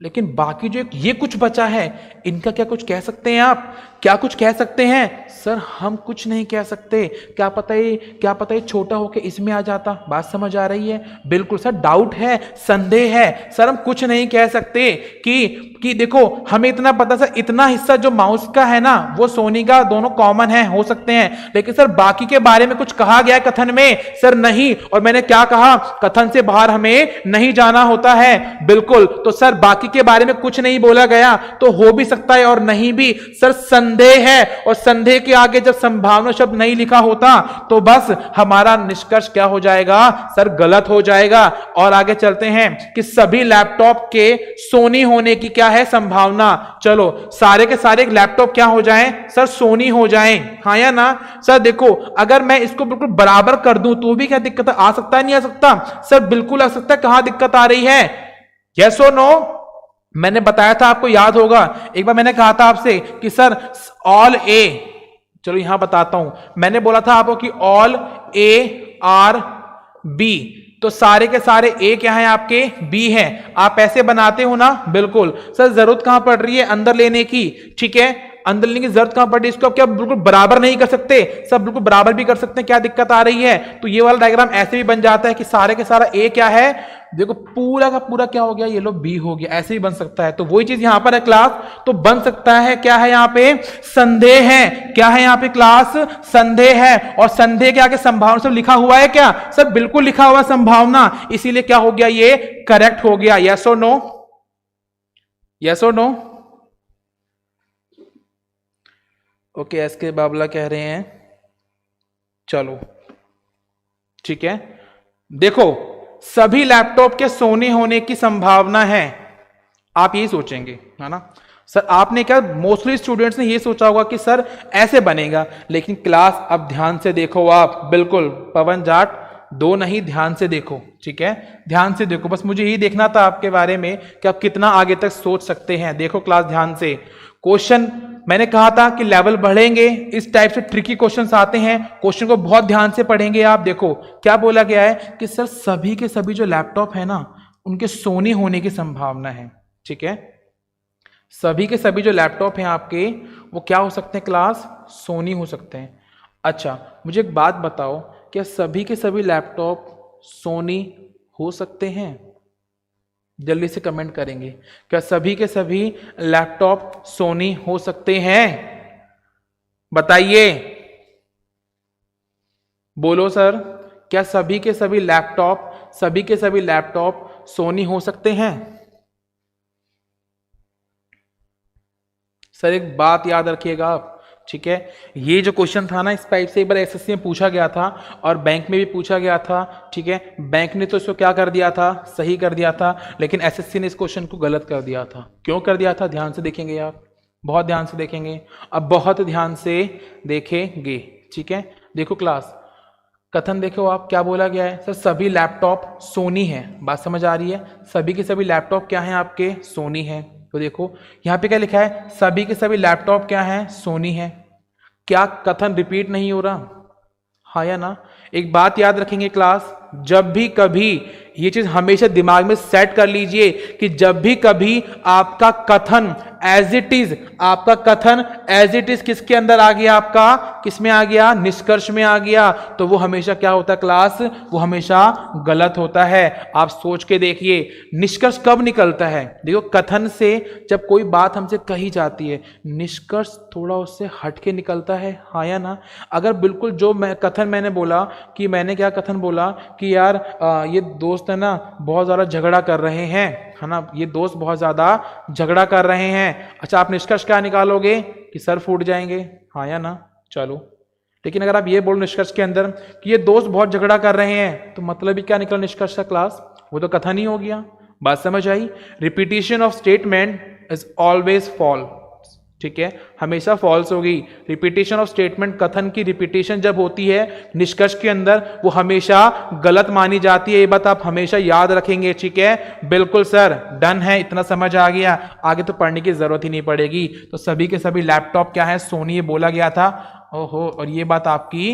लेकिन बाकी जो ये कुछ बचा है, इनका क्या कुछ कह सकते हैं आप, क्या कुछ कह सकते हैं सर? हम कुछ नहीं कह सकते, क्या पता ये छोटा होके इसमें आ जाता। बात समझ आ रही है? बिल्कुल सर, डाउट है, संदेह है सर, हम कुछ नहीं कह सकते कि देखो हमें इतना पता सर, इतना हिस्सा जो माउस का है ना वो सोनी का, दोनों कॉमन है, हो सकते हैं, लेकिन सर बाकी के बारे में कुछ कहा गया है कथन में सर? नहीं। और मैंने क्या कहा, कथन से बाहर हमें नहीं जाना होता है, बिल्कुल। तो सर बाकी के बारे में कुछ नहीं बोला गया, तो हो भी सकता है और नहीं भी। सर संदेह है, और संदेह के आगे जब संभावना शब्द नहीं लिखा होता तो बस हमारा निष्कर्ष क्या हो जाएगा सर, गलत हो जाएगा। और आगे चलते हैं कि सभी लैपटॉप के सोनी होने की क्या है संभावना। चलो सारे के सारे लैपटॉप क्या हो जाएं सर, सोनी हो जाएं, हाँ या ना सर? देखो अगर मैं इसको बिल्कुल बराबर कर दूं तो भी क्या दिक्कत आ सकता है, नहीं आ सकता सर? बिल्कुल आ सकता है। कहां दिक्कत आ रही है, यस और नो? मैंने बताया था, आपको याद होगा, एक बार मैंने कहा था आपसे कि सर ऑल ए, चलो यहां बताता हूं, मैंने बोला था आपको कि ऑल ए आर बी, तो सारे के सारे ए क्या है आपके, बी हैं। आप ऐसे बनाते हो ना, बिल्कुल सर। जरूरत कहां पड़ रही है, अंदर लेने की, ठीक है, अंदर लेने की जरूरत कहां पड़ रही है? इसको आप क्या बिल्कुल बराबर नहीं कर सकते? सब बिल्कुल बराबर भी कर सकते हैं, क्या दिक्कत आ रही है? तो ये वाला डायग्राम ऐसे भी बन जाता है कि सारे के सारा ए क्या है, देखो पूरा का पूरा क्या हो गया, ये लो बी हो गया, ऐसे भी बन सकता है। तो वही चीज यहां पर है क्लास, तो बन सकता है, क्या है यहां पे, संदेह है। क्या है यहां पे क्लास, संदेह है। और संदेह के आगे संभावना सब लिखा हुआ है क्या सर? बिल्कुल लिखा हुआ संभावना, इसीलिए क्या हो गया, ये करेक्ट हो गया। यस और नो, यस और नो? ओके एस के बाबला कह रहे हैं, चलो ठीक है। देखो सभी लैपटॉप के सोने होने की संभावना है, आप यही सोचेंगे, है ना सर? आपने क्या, मोस्टली स्टूडेंट्स ने ये सोचा होगा कि सर ऐसे बनेगा, लेकिन क्लास अब ध्यान से देखो आप, बिल्कुल पवन जाट दो नहीं, ध्यान से देखो, ठीक है, ध्यान से देखो। बस मुझे यही देखना था आपके बारे में कि आप कितना आगे तक सोच सकते हैं। देखो क्लास ध्यान से, क्वेश्चन मैंने कहा था कि लेवल बढ़ेंगे, इस टाइप से ट्रिकी क्वेश्चंस आते हैं, क्वेश्चन को बहुत ध्यान से पढ़ेंगे आप। देखो क्या बोला गया है कि सर सभी के सभी जो लैपटॉप है ना, उनके सोनी होने की संभावना है, ठीक है। सभी के सभी जो लैपटॉप हैं आपके, वो क्या हो सकते हैं क्लास, सोनी हो सकते हैं। अच्छा मुझे एक बात बताओ, क्या सभी के सभी लैपटॉप सोनी हो सकते हैं? जल्दी से कमेंट करेंगे, क्या सभी के सभी लैपटॉप सोनी हो सकते हैं? बताइए, बोलो सर, क्या सभी के सभी लैपटॉप सोनी हो सकते हैं? सर एक बात याद रखिएगा आप, ठीक है, ये जो क्वेश्चन था ना, इस टाइप से एक बार एसएससी में पूछा गया था और बैंक में भी पूछा गया था, ठीक है। बैंक ने तो इसको क्या कर दिया था, सही कर दिया था, लेकिन एसएससी ने इस क्वेश्चन को गलत कर दिया था। क्यों कर दिया था, ध्यान से देखेंगे आप, बहुत ध्यान से देखेंगे, अब बहुत ध्यान से देखेंगे, ठीक है। देखो क्लास, कथन देखो आप, क्या बोला गया है सर, सभी लैपटॉप सोनी है, बात समझ आ रही है? सभी के सभी लैपटॉप क्या हैं आपके, सोनी है। तो देखो यहां पे क्या लिखा है, सभी के सभी लैपटॉप क्या हैं, सोनी है। क्या कथन रिपीट नहीं हो रहा, हाँ या ना? एक बात याद रखेंगे क्लास, जब भी कभी, ये चीज हमेशा दिमाग में सेट कर लीजिए कि जब भी कभी आपका कथन एज इट इज, आपका कथन एज इट इज किसके अंदर आ गया, आपका किस में आ गया, निष्कर्ष में आ गया, तो वो हमेशा क्या होता है क्लास, वो हमेशा गलत होता है। आप सोच के देखिए, निष्कर्ष कब निकलता है? देखो कथन से जब कोई बात हमसे कही जाती है, निष्कर्ष थोड़ा उससे हट के निकलता है, हाँ या ना? अगर बिल्कुल जो कथन मैंने बोला कि मैंने क्या कथन बोला कि यार ये दोस्त दोस्त है ना बहुत ज्यादा झगड़ा कर रहे हैं, है ना, ये दोस्त बहुत ज्यादा झगड़ा कर रहे हैं। अच्छा, आप निष्कर्ष क्या निकालोगे कि सर फूट जाएंगे, हाँ या ना? चलो, लेकिन अगर आप ये बोलो निष्कर्ष के अंदर कि ये दोस्त बहुत झगड़ा कर रहे हैं, तो मतलब ही क्या निकला निष्कर्ष का क्लास? वो तो कथन ही हो गया। बात समझ आई? Repetition of statement is always false, ठीक है, हमेशा फॉल्स होगी। रिपीटिशन ऑफ स्टेटमेंट, कथन की रिपीटिशन जब होती है निष्कर्ष के अंदर, वो हमेशा गलत मानी जाती है। ये बात आप हमेशा याद रखेंगे, ठीक है? बिल्कुल सर, डन है, इतना समझ आ गया, आगे तो पढ़ने की जरूरत ही नहीं पड़ेगी। तो सभी के सभी लैपटॉप क्या है, सोनी, ये बोला गया था। ओहो, और ये बात आपकी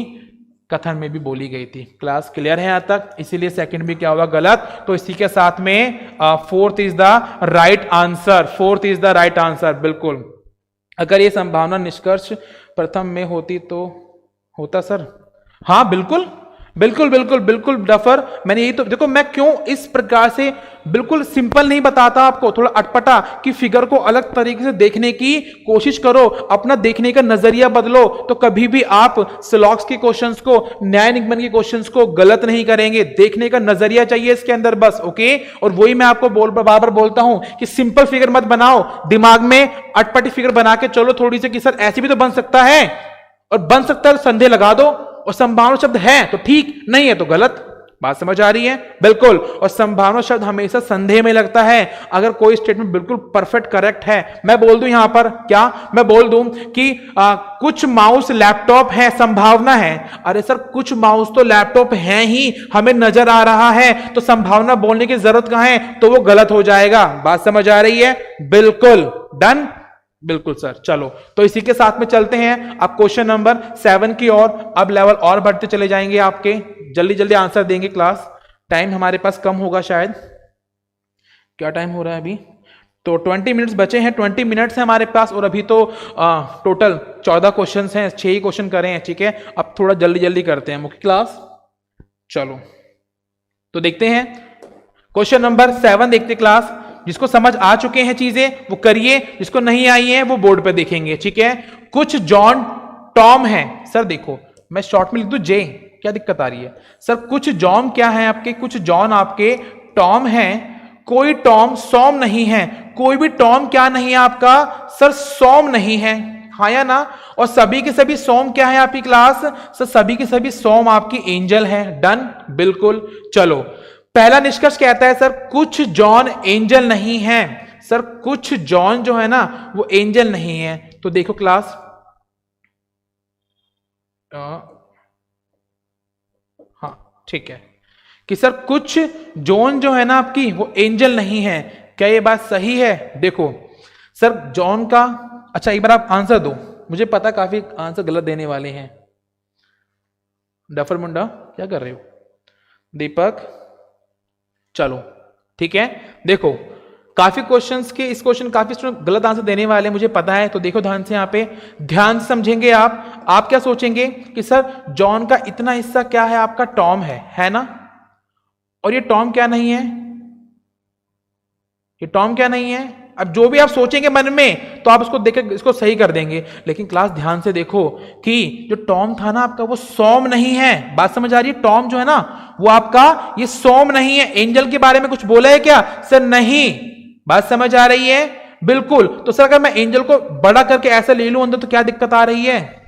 कथन में भी बोली गई थी। क्लास क्लियर है यहां तक? इसीलिए सेकंड भी क्या हुआ, गलत। तो इसी के साथ में fourth is the right answer, fourth is the right answer, बिल्कुल। अगर ये संभावना निष्कर्ष प्रथम में होती तो होता सर? हाँ बिल्कुल बिल्कुल बिल्कुल बिल्कुल डफर, मैंने यही तो, देखो मैं क्यों इस प्रकार से बिल्कुल सिंपल नहीं बताता आपको, थोड़ा अटपटा, कि फिगर को अलग तरीके से देखने की कोशिश करो, अपना देखने का नजरिया बदलो, तो कभी भी आप स्लॉक्स के क्वेश्चंस को, न्याय निगमन के क्वेश्चंस को गलत नहीं करेंगे। देखने का नजरिया चाहिए इसके अंदर बस, ओके? और वही मैं आपको बार बार बोलता हूं कि सिंपल फिगर मत बनाओ, दिमाग में अटपटी फिगर बना के चलो थोड़ी सी कि सर ऐसे भी तो बन सकता है, और बन सकता है तो संदेह लगा दो, और संभावना शब्द है तो ठीक, नहीं है तो गलत। बात समझ आ रही है? बिल्कुल। और संभावना शब्द हमेशा संदेह में लगता है। अगर कोई स्टेटमेंट बिल्कुल परफेक्ट करेक्ट है, मैं बोल दूं यहां पर क्या, मैं बोल दूं कि कुछ माउस लैपटॉप है, संभावना है। अरे सर, कुछ माउस तो लैपटॉप है ही, हमें नजर आ रहा है, तो संभावना बोलने की जरूरत कहां है? तो वो गलत हो जाएगा। बात समझ आ रही है? बिल्कुल डन, बिल्कुल सर। चलो, तो इसी के साथ में चलते हैं अब क्वेश्चन नंबर 7 की ओर। अब लेवल और बढ़ते चले जाएंगे आपके, जल्दी जल्दी आंसर देंगे क्लास, टाइम हमारे पास कम होगा शायद। क्या टाइम हो रहा है अभी? तो 20 मिनट्स बचे हैं, 20 मिनट्स हैं हमारे पास, और अभी तो टोटल 14 क्वेश्चन हैं, 6 ही क्वेश्चन करे हैं, ठीक है? अब थोड़ा जल्दी जल्दी करते हैं मुख्य क्लास। चलो, तो देखते हैं क्वेश्चन नंबर 7, देखते क्लास। जिसको समझ आ चुके हैं चीजें वो करिए, जिसको नहीं आई है वो बोर्ड पे देखेंगे, ठीक है? कुछ जॉन टॉम है, सर देखो मैं शॉर्ट में लिख दूं जे, क्या दिक्कत आ रही है? सर कुछ जॉन क्या है आपके, कुछ जॉन आपके टॉम है, कोई टॉम सॉम नहीं है। कोई भी टॉम क्या नहीं है आपका सर? सॉम नहीं है, हाँ या ना? और सभी के सभी सॉम क्या है आपकी क्लास? सर सभी के सभी सॉम आपकी एंजल है। डन, बिल्कुल। चलो, पहला निष्कर्ष कहता है सर कुछ जॉन एंजल नहीं है। सर कुछ जॉन जो है ना वो एंजल नहीं है। तो देखो क्लास, हाँ ठीक है, कि सर कुछ जॉन जो है ना आपकी वो एंजल नहीं है। क्या ये बात सही है? देखो सर जॉन का, अच्छा एक बार आप आंसर दो, मुझे पता काफी आंसर गलत देने वाले हैं। डफर मुंडा क्या कर रहे हो? दीपक, चलो ठीक है। देखो काफी क्वेश्चंस के, इस क्वेश्चन काफी स्टूडेंट गलत आंसर देने वाले हैं, मुझे पता है। तो देखो ध्यान से, यहाँ पे ध्यान से समझेंगे आप क्या सोचेंगे कि सर जॉन का इतना हिस्सा क्या है आपका? टॉम है ना? और ये टॉम क्या नहीं है? ये टॉम क्या नहीं है? अब जो भी आप सोचेंगे मन में तो आप इसको देख इसको सही कर देंगे। लेकिन क्लास ध्यान से देखो कि जो टॉम था ना आपका वो सॉम नहीं है। बात समझ आ रही है? टॉम जो है ना वो आपका ये सॉम नहीं है। एंजल के बारे में कुछ बोला है क्या सर? नहीं। बात समझ आ रही है? बिल्कुल। तो सर अगर मैं एंजल को बड़ा करके ऐसा ले लूं अंदर तो क्या दिक्कत आ रही है?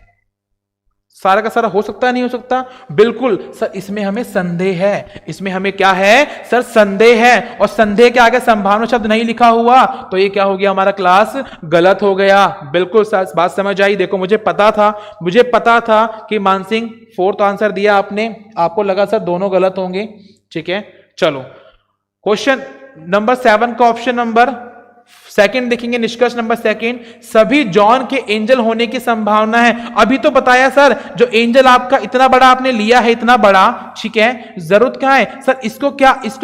सारा का सारा हो सकता है, नहीं हो सकता? बिल्कुल सर, इसमें हमें संदेह है। इसमें हमें क्या है सर? संदेह है। और संदेह के आगे संभावना शब्द नहीं लिखा हुआ तो ये क्या हो गया हमारा क्लास? गलत हो गया। बिल्कुल सर, बात समझ आई? देखो मुझे पता था कि मानसिंह 4th आंसर दिया आपने, आपको लगा सर दोनों गलत होंगे, ठीक है? चलो क्वेश्चन नंबर 7 का ऑप्शन नंबर 2 देखेंगे, निष्कर्ष नंबर 2, सभी जॉन के एंजल होने की संभावना है। अभी तो बताया सर, जो एंजल आपका इतना बड़ा आपने लिया है, इतना बड़ा, ठीक है? जरूरत क्या है सर? इसको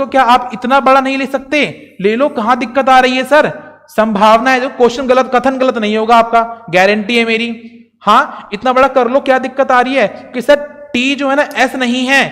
क्या आप इतना बड़ा नहीं ले सकते? ले लो, कहां दिक्कत आ रही है सर? संभावना है, जो क्वेश्चन गलत, कथन गलत नहीं होगा आपका, गारंटी है मेरी। हाँ इतना बड़ा कर लो, क्या दिक्कत आ रही है? कि सर टी जो है ना एस नहीं है,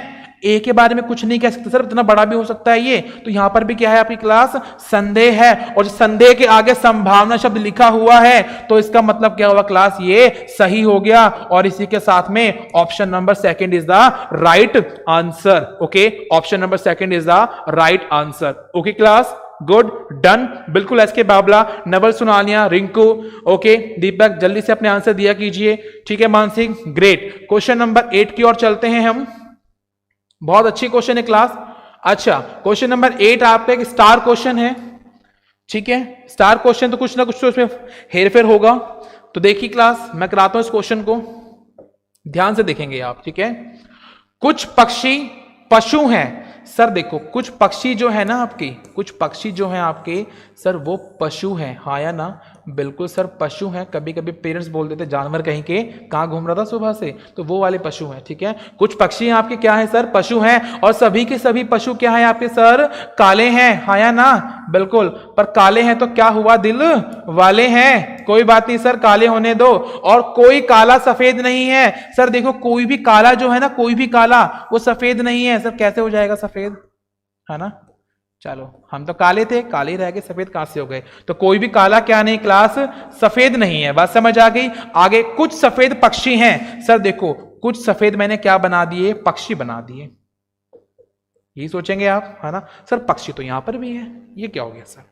ए के बारे में कुछ नहीं कह सकते सर, इतना बड़ा भी हो सकता है ये। तो यहां पर भी क्या है आपकी क्लास, संदेह है, और संदेह के आगे संभावना शब्द लिखा हुआ है, तो इसका मतलब क्या हुआ क्लास, ये सही हो गया। और इसी के साथ में option number second is the right answer. Okay, option number second is the right answer. Okay class, good, done, बिल्कुल एस के बाबला, नवल सुनानिया, रिंकू, ओके, दीपक जल्दी से अपने आंसर दिया कीजिए। ठीक है मानसिक, ग्रेट। क्वेश्चन नंबर 8 की ओर चलते हैं हम। बहुत अच्छी क्वेश्चन है क्लास। अच्छा, क्वेश्चन नंबर 8 आपका एक स्टार क्वेश्चन है। ठीक है, स्टार क्वेश्चन तो कुछ ना कुछ तो उसमें हेरफेर होगा। तो देखिए क्लास, मैं कराता हूं इस क्वेश्चन को, ध्यान से देखेंगे आप। ठीक है, कुछ पक्षी पशु हैं सर। देखो कुछ पक्षी जो है ना आपके, कुछ पक्षी जो है आपके सर वो पशु हैं, हाँ या ना, बिल्कुल सर पशु हैं। कभी कभी पेरेंट्स बोल देते जानवर कहीं के, कहाँ घूम रहा था सुबह से, तो वो वाले पशु हैं। ठीक है, कुछ पक्षी आपके क्या है सर, पशु हैं, और सभी के सभी पशु क्या है आपके सर, काले हैं, हाँ या ना, बिल्कुल। पर काले हैं तो क्या हुआ, दिल वाले हैं, कोई बात नहीं सर, काले होने दो। और कोई काला सफेद नहीं है सर। देखो कोई भी काला जो है ना, कोई भी काला वो सफेद नहीं है सर, कैसे हो जाएगा सफेद, है ना। चलो, हम तो काले थे, काले रह गए, सफेद कहां से हो गए। तो कोई भी काला क्या नहीं क्लास, सफेद नहीं है। बात समझ आ गई। आगे कुछ सफेद पक्षी हैं सर। देखो कुछ सफेद मैंने क्या बना दिए, पक्षी बना दिए। यही सोचेंगे आप, है ना सर, पक्षी तो यहां पर भी है, ये क्या हो गया सर,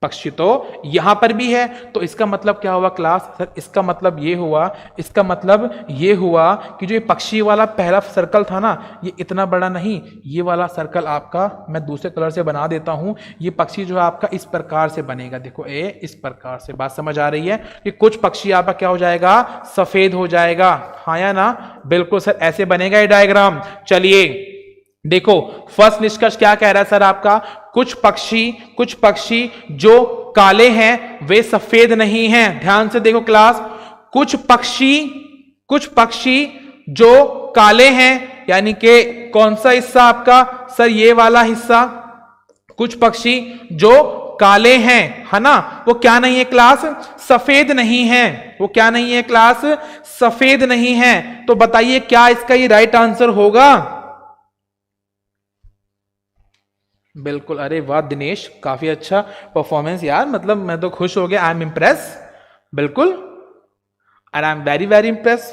पक्षी तो यहां पर भी है, तो इसका मतलब क्या हुआ क्लास सर, इसका मतलब ये हुआ, इसका मतलब ये हुआ कि जो ये पक्षी वाला पहला सर्कल था ना, ये इतना बड़ा नहीं, ये वाला सर्कल आपका मैं दूसरे कलर से बना देता हूं। ये पक्षी जो है आपका इस प्रकार से बनेगा, देखो ए इस प्रकार से। बात समझ आ रही है कि कुछ पक्षी आपका क्या हो जाएगा, सफेद हो जाएगा, हाँ या ना, बिल्कुल सर ऐसे बनेगा ये डायग्राम। चलिए देखो फर्स्ट निष्कर्ष क्या कह रहा है सर आपका, कुछ पक्षी जो काले हैं वे सफेद नहीं हैं। ध्यान से देखो क्लास, कुछ पक्षी जो काले हैं, यानी कि कौन सा हिस्सा आपका सर, ये वाला हिस्सा। कुछ पक्षी जो काले हैं, है ना, वो क्या नहीं है क्लास, सफेद नहीं है। वो क्या नहीं है क्लास, सफेद नहीं है। तो बताइए क्या इसका ये राइट आंसर होगा। बिल्कुल, अरे वाह दिनेश, काफी अच्छा परफॉर्मेंस यार, मतलब मैं तो खुश हो गया, आई एम इम्प्रेस, बिल्कुल, and I am very very impress.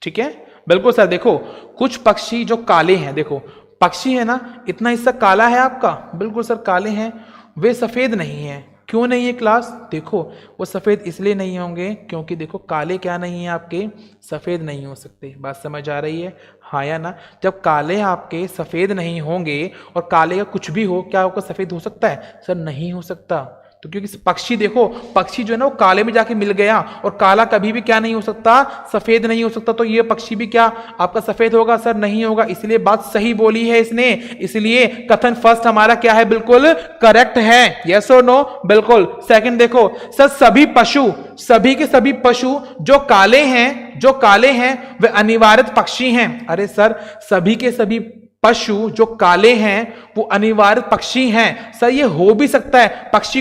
ठीक है, बिल्कुल सर। देखो कुछ पक्षी जो काले हैं, देखो पक्षी है ना, इतना हिस्सा काला है आपका, बिल्कुल सर काले हैं, वे सफेद नहीं है। क्यों नहीं है क्लास, देखो वो सफेद इसलिए नहीं होंगे क्योंकि देखो काले क्या नहीं है आपके, सफेद नहीं हो सकते। बात समझ आ रही है, हाँ या ना। जब काले आपके सफेद नहीं होंगे और काले का कुछ भी हो, क्या होगा, सफेद हो सकता है सर, नहीं हो सकता। तो क्योंकि पक्षी देखो, पक्षी जो है ना वो काले में जाके मिल गया, और काला कभी भी क्या नहीं हो सकता, सफेद नहीं हो सकता। तो ये पक्षी भी क्या आपका सफेद होगा सर, नहीं होगा। इसलिए बात सही बोली है इसने, इसलिए कथन फर्स्ट हमारा क्या है, बिल्कुल करेक्ट है। यस और नो, बिल्कुल। सेकंड देखो सर, सभी के सभी पशु जो काले हैं वे अनिवार्य पक्षी हैं। अरे सर, सभी के सभी पशु जो काले हैं वो अनिवार्य पक्षी हैं सर। ये हो भी सकता है, पक्षी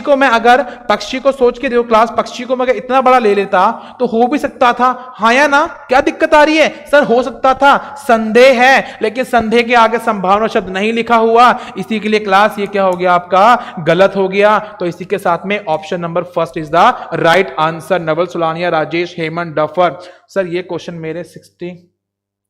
को सोच के देखो क्लास, पक्षी को मैं अगर इतना बड़ा ले लेता तो हो भी सकता था, हाँ या ना, क्या दिक्कत आ रही है सर, हो सकता था। संदेह है, लेकिन संदेह के आगे संभावना शब्द नहीं लिखा हुआ, इसी के लिए क्लास ये क्या हो गया आपका, गलत हो गया। तो इसी के साथ में option number first is the right answer. Naval Sulania, Rajesh, Hemant, duffer. Sir ये क्वेश्चन मेरे 60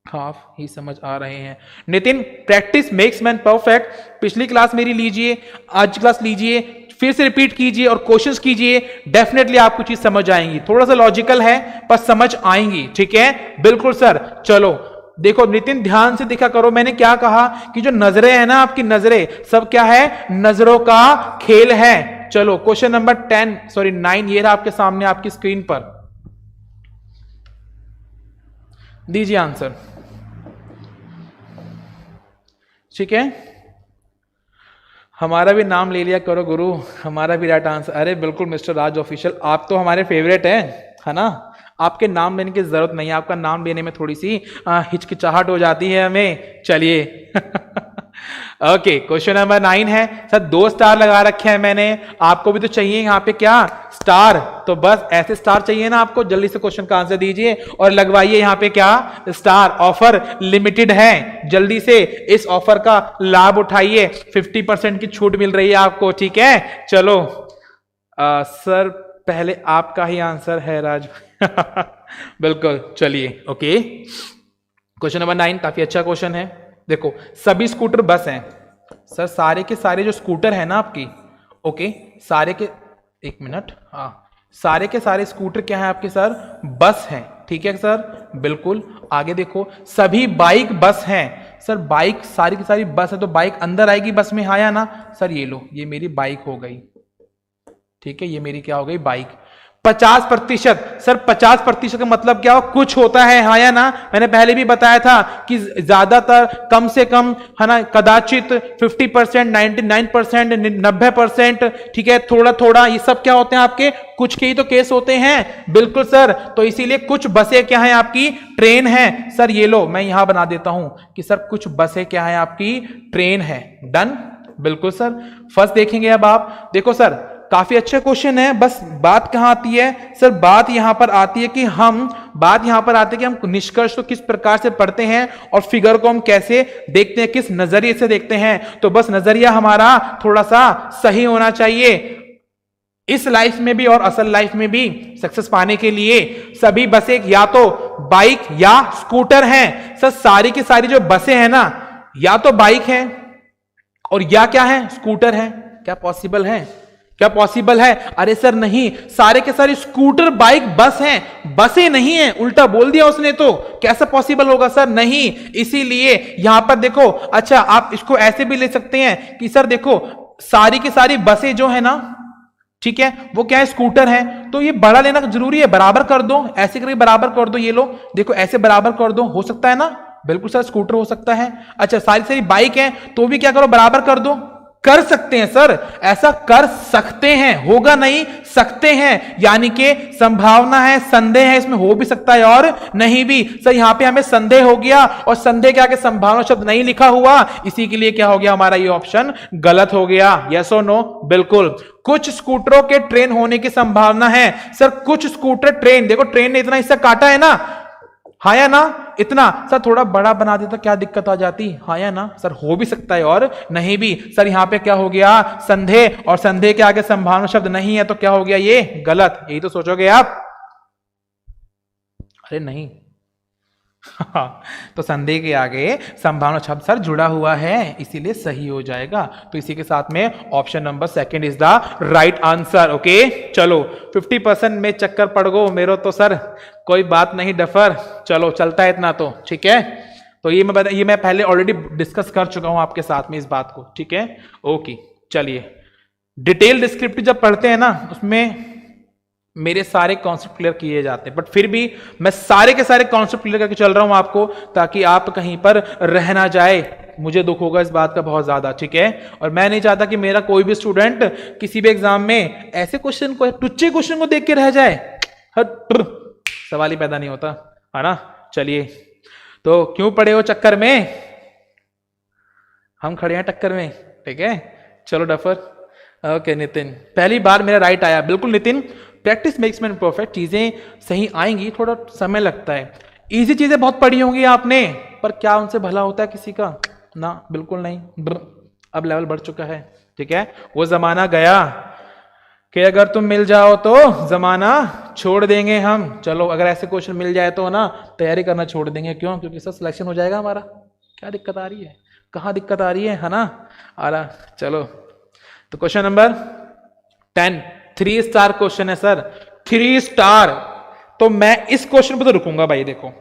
हाफ ही समझ आ रहे हैं। Nitin, practice makes man perfect, पिछली क्लास मेरी लीजिए, आज क्लास लीजिए, फिर से रिपीट कीजिए और क्वेश्चंस कीजिए, डेफिनेटली आपको चीज समझ आएंगी। थोड़ा सा लॉजिकल है पर समझ आएंगी, ठीक है, बिल्कुल सर। चलो देखो नितिन, ध्यान से देखा करो, मैंने क्या कहा कि जो नजरें है ना आपकी, नजरें सब क्या है, नजरों का खेल है। चलो क्वेश्चन नंबर 9 ये रहा आपके सामने आपकी स्क्रीन पर, दीजिए आंसर। ठीक है, हमारा भी नाम ले लिया करो गुरु, हमारा भी राइट आंसर। अरे बिल्कुल मिस्टर राज ऑफिशियल, आप तो हमारे फेवरेट हैं, है ना, आपके नाम लेने की जरूरत नहीं है, आपका नाम लेने में थोड़ी सी हिचकिचाहट हो जाती है हमें। चलिए ओके, क्वेश्चन नंबर 9 है सर, 2 स्टार लगा रखे हैं मैंने, आपको भी तो चाहिए यहाँ पे क्या, स्टार, तो बस ऐसे स्टार चाहिए ना आपको, जल्दी से क्वेश्चन का आंसर दीजिए और लगवाइए यहाँ पे क्या, स्टार। ऑफर लिमिटेड है, जल्दी से इस ऑफर का लाभ उठाइए, 50% की छूट मिल रही है आपको, ठीक है। चलो सर पहले आपका ही आंसर है राज। बिल्कुल, चलिए ओके। क्वेश्चन नंबर 9 काफी अच्छा क्वेश्चन है। देखो, सभी स्कूटर बस हैं सर, सारे के सारे जो स्कूटर है ना आपकी, ओके, सारे के, एक मिनट, हाँ, सारे के सारे स्कूटर क्या है आपके सर, बस हैं, ठीक है सर, बिल्कुल। आगे देखो, सभी बाइक बस हैं सर, बाइक सारी की सारी बस है, तो बाइक अंदर आएगी बस में, हाँ या ना सर। ये लो, ये मेरी बाइक हो गई, ठीक है, ये मेरी क्या हो गई, बाइक। 50% सर, 50% का मतलब क्या हो, कुछ होता है, हाँ या ना। मैंने पहले भी बताया था कि ज्यादातर, कम से कम, है ना, कदाचित 50%, 99%, 90%, ठीक है, थोड़ा थोड़ा, ये सब क्या होते हैं आपके, कुछ के ही तो केस होते हैं, बिल्कुल सर। तो इसीलिए कुछ बसें क्या है आपकी, ट्रेन है सर। ये लो, मैं यहां बना देता हूं कि सर कुछ बसें क्या है आपकी, ट्रेन है। डन, बिल्कुल सर। फर्स्ट देखेंगे अब आप, देखो सर, काफी अच्छा क्वेश्चन है, बस बात कहां आती है सर, बात यहां पर आती है कि हम निष्कर्ष को किस प्रकार से पढ़ते हैं और फिगर को हम कैसे देखते हैं, किस नजरिए से देखते हैं। तो बस नजरिया हमारा थोड़ा सा सही होना चाहिए, इस लाइफ में भी और असल लाइफ में भी सक्सेस पाने के लिए। सभी बसें या तो बाइक या स्कूटर हैं सर, सारी की सारी जो बसें हैं ना, या तो बाइक है और या क्या है, स्कूटर है। क्या पॉसिबल है, क्या पॉसिबल है? अरे सर नहीं, सारे के सारे स्कूटर बाइक बस हैं, बसें नहीं है, उल्टा बोल दिया उसने, तो कैसा पॉसिबल होगा सर, नहीं। इसीलिए यहां पर देखो, अच्छा आप इसको ऐसे भी ले सकते हैं कि सर देखो, सारी की सारी बसें जो है ना, ठीक है, वो क्या है, स्कूटर है, तो ये बड़ा लेना जरूरी है, बराबर कर दो, ऐसे करके बराबर कर दो, ये लो देखो, ऐसे बराबर कर दो, हो सकता है ना, बिल्कुल सर, स्कूटर हो सकता है। अच्छा, सारी सारी बाइक है, तो भी क्या करो, बराबर कर दो, कर सकते हैं सर, ऐसा कर सकते हैं, होगा नहीं, सकते हैं, यानी कि संभावना है, संदेह है, इसमें हो भी सकता है और नहीं भी। सर यहां पे हमें संदेह हो गया, और संदेह के आगे संभावना शब्द नहीं लिखा हुआ, इसी के लिए क्या हो गया, हमारा ये ऑप्शन गलत हो गया। यस और नो, बिल्कुल। कुछ स्कूटरों के ट्रेन होने की संभावना है सर, कुछ स्कूटर ट्रेन, देखो ट्रेन ने इतना हिस्सा काटा है ना, हाँ या ना, इतना सर, थोड़ा बड़ा बना देता क्या दिक्कत आ जाती, हाँ या ना सर, हो भी सकता है और नहीं भी। सर यहां पे क्या हो गया, संदेह, और संदेह के आगे संभावना शब्द नहीं है, तो क्या हो गया, ये गलत, यही तो सोचोगे आप। अरे नहीं, तो संदेह के आगे संभावना शब्द सर जुड़ा हुआ है, इसीलिए सही हो जाएगा। तो इसी के साथ में option number 2 is the right answer. Okay, चलो 50% में चक्कर पड़ गो मेरो, तो सर कोई बात नहीं डफर, चलो चलता है इतना तो, ठीक है। तो ये मैं पहले ऑलरेडी डिस्कस कर चुका हूं आपके साथ में इस बात को, ठीक है। ओके, चलिए, डिटेल डिस्क्रिप्टिव जब पढ़ते हैं ना, उसमें मेरे सारे कॉन्सेप्ट क्लियर किए जाते हैं, बट फिर भी मैं सारे के सारे कॉन्सेप्ट क्लियर करके चल रहा हूं आपको, ताकि आप कहीं पर रह ना जाए। मुझे दुख होगा इस बात का बहुत ज्यादा, ठीक है। और मैं नहीं चाहता कि मेरा कोई भी स्टूडेंट किसी भी एग्जाम में ऐसे क्वेश्चन को, टुच्चे क्वेश्चन को देख के रह जाए, सवाल ही पैदा नहीं होता, है ना। चलिए, तो क्यों पड़े हो चक्कर में, हम खड़े हैं टक्कर में, ठीक है। चलो डफर। ओके नितिन, पहली बार मेरा राइट आया, बिल्कुल Nitin, practice makes man perfect, चीजें सही आएंगी, थोड़ा समय लगता है। इजी चीजें बहुत पढ़ी होंगी आपने, पर क्या उनसे भला होता है किसी का, ना बिल्कुल नहीं। अब लेवल बढ़ चुका है, ठीक है। वो जमाना गया कि अगर तुम मिल जाओ तो जमाना छोड़ देंगे हम। चलो, अगर ऐसे क्वेश्चन मिल जाए तो ना तैयारी करना छोड़ देंगे, क्यों, क्योंकि सर सिलेक्शन हो जाएगा हमारा। क्या दिक्कत आ रही है, कहाँ दिक्कत आ रही है ना, आ रहा। चलो, तो क्वेश्चन नंबर 10 3 स्टार क्वेश्चन है सर, 3 स्टार। तो मैं इस क्वेश्चन पर तो रुकूंगा भाई, देखो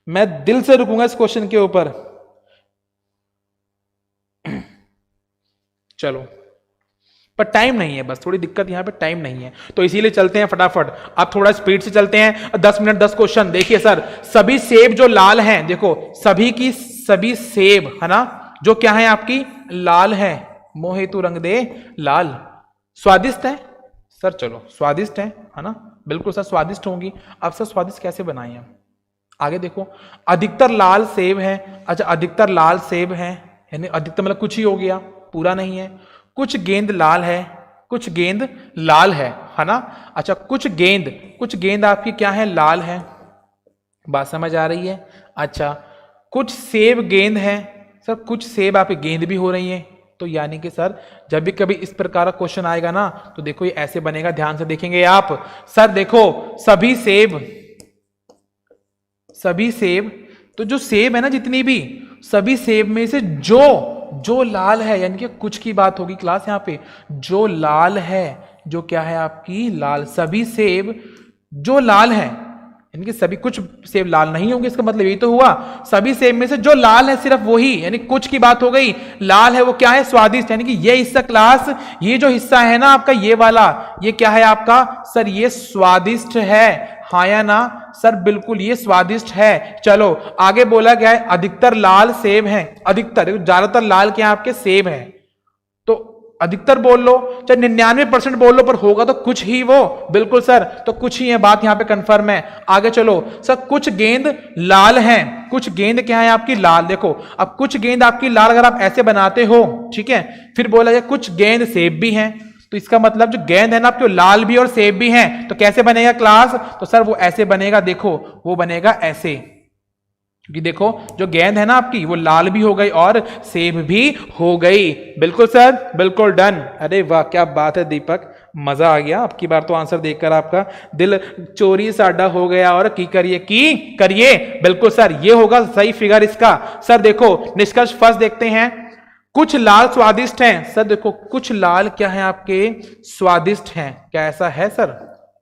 मैं दिल से रुकूंगा इस क्वेश्चन के ऊपर। चलो, पर टाइम नहीं है, बस थोड़ी दिक्कत यहां पे, टाइम नहीं है, तो इसीलिए चलते हैं फटाफट। अब थोड़ा स्पीड से चलते हैं, 10 मिनट 10 क्वेश्चन। देखिए सर, सभी सेब जो लाल हैं, देखो सभी सेब है ना, जो क्या है आपकी, लाल है, मोहे तू रंग दे लाल। स्वादिष्ट है सर, चलो स्वादिष्ट है ना, बिल्कुल सर स्वादिष्ट होंगी। अब सर स्वादिष्ट कैसे बनाए हम, आगे देखो, अधिकतर लाल सेब है। अच्छा, अधिकतर लाल सेब है यानी अधिकतर मतलब कुछ ही हो गया, पूरा नहीं है। कुछ गेंद लाल है, कुछ गेंद लाल है ना। अच्छा कुछ गेंद आपकी क्या है, लाल है, बात समझ आ रही है। अच्छा कुछ सेब गेंद है, सर कुछ सेब आपकी गेंद भी हो रही है। तो यानी कि सर जब भी कभी इस प्रकार का क्वेश्चन आएगा ना तो देखो ये ऐसे बनेगा, ध्यान से देखेंगे आप। सर देखो सभी सेब, तो जो सेब है ना जितनी भी, सभी सेब में से जो लाल है, यानी कि कुछ की बात होगी क्लास यहाँ पे, जो लाल है, जो क्या है आपकी लाल, सभी सेब जो लाल है, यानी कि सभी, कुछ सेब लाल नहीं होंगे, इसका मतलब यही तो हुआ सभी सेब में से जो लाल है सिर्फ वही, यानी कुछ की बात हो गई। लाल है वो क्या है, स्वादिष्ट, यानी कि ये हिस्सा क्लास, ये जो हिस्सा है ना आपका ये वाला, ये क्या है आपका सर, ये स्वादिष्ट है, हाँ या ना सर, बिल्कुल ये स्वादिष्ट है। चलो आगे बोला गया है अधिकतर लाल सेब हैं, अधिकतर ज्यादातर लाल क्या आपके सेब हैं, तो अधिकतर बोल लो चाहे 99% बोल लो, पर होगा तो कुछ ही वो, बिल्कुल सर, तो कुछ ही है, बात यहां पे कंफर्म है। आगे चलो सर, कुछ गेंद लाल हैं, कुछ गेंद क्या है आपकी लाल, देखो अब कुछ गेंद आपकी लाल अगर आप ऐसे बनाते हो, ठीक है, फिर बोला जाए कुछ गेंद सेब भी हैं, तो इसका मतलब जो गेंद है ना आपके लाल भी और सेब भी हैं, तो कैसे बनेगा क्लास, तो सर वो ऐसे बनेगा, देखो वो बनेगा ऐसे, क्योंकि देखो जो गेंद है ना आपकी वो लाल भी हो गई और सेब भी हो गई। बिल्कुल सर, बिल्कुल डन। अरे वाह क्या बात है दीपक, मजा आ गया आपकी बार तो आंसर देखकर, आपका दिल चोरी साडा हो गया, और की करिए। बिल्कुल सर ये होगा सही फिगर इसका। सर देखो निष्कर्ष फर्स्ट देखते हैं, कुछ लाल स्वादिष्ट हैं, सर देखो कुछ लाल क्या है आपके स्वादिष्ट हैं, क्या ऐसा है सर,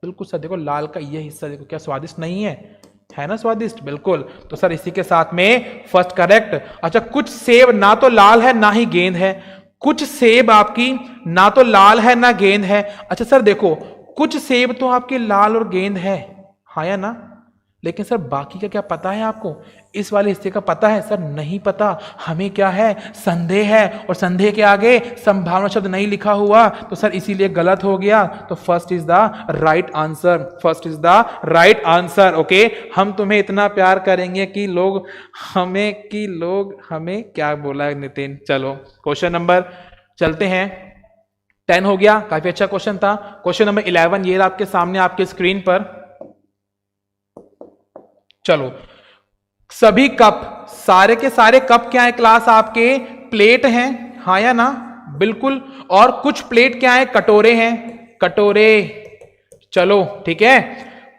बिल्कुल सर, देखो लाल का ये हिस्सा देखो क्या स्वादिष्ट नहीं है ना स्वादिष्ट, बिल्कुल, तो सर इसी के साथ में फर्स्ट करेक्ट। अच्छा कुछ सेब ना तो लाल है ना ही गेंद है, कुछ सेब आपकी ना तो लाल है ना गेंद है। अच्छा सर देखो कुछ सेब तो आपके लाल और गेंद है, हाँ या ना, लेकिन सर बाकी का क्या पता है आपको, इस वाले हिस्से का पता है सर, नहीं पता, हमें क्या है संदेह है, और संदेह के आगे संभावना शब्द नहीं लिखा हुआ, तो सर इसीलिए गलत हो गया। तो first is the right answer, first is the right answer. Okay, हम तुम्हें इतना प्यार करेंगे कि लोग हमें क्या बोला है नितिन। चलो क्वेश्चन नंबर चलते हैं, 10 हो गया, काफी अच्छा क्वेश्चन था। क्वेश्चन नंबर 11 ये आपके सामने आपके स्क्रीन पर, चलो सभी कप, सारे के सारे कप क्या है क्लास आपके प्लेट हैं, हाँ या ना, बिल्कुल, और कुछ प्लेट क्या है कटोरे हैं, कटोरे, चलो ठीक है,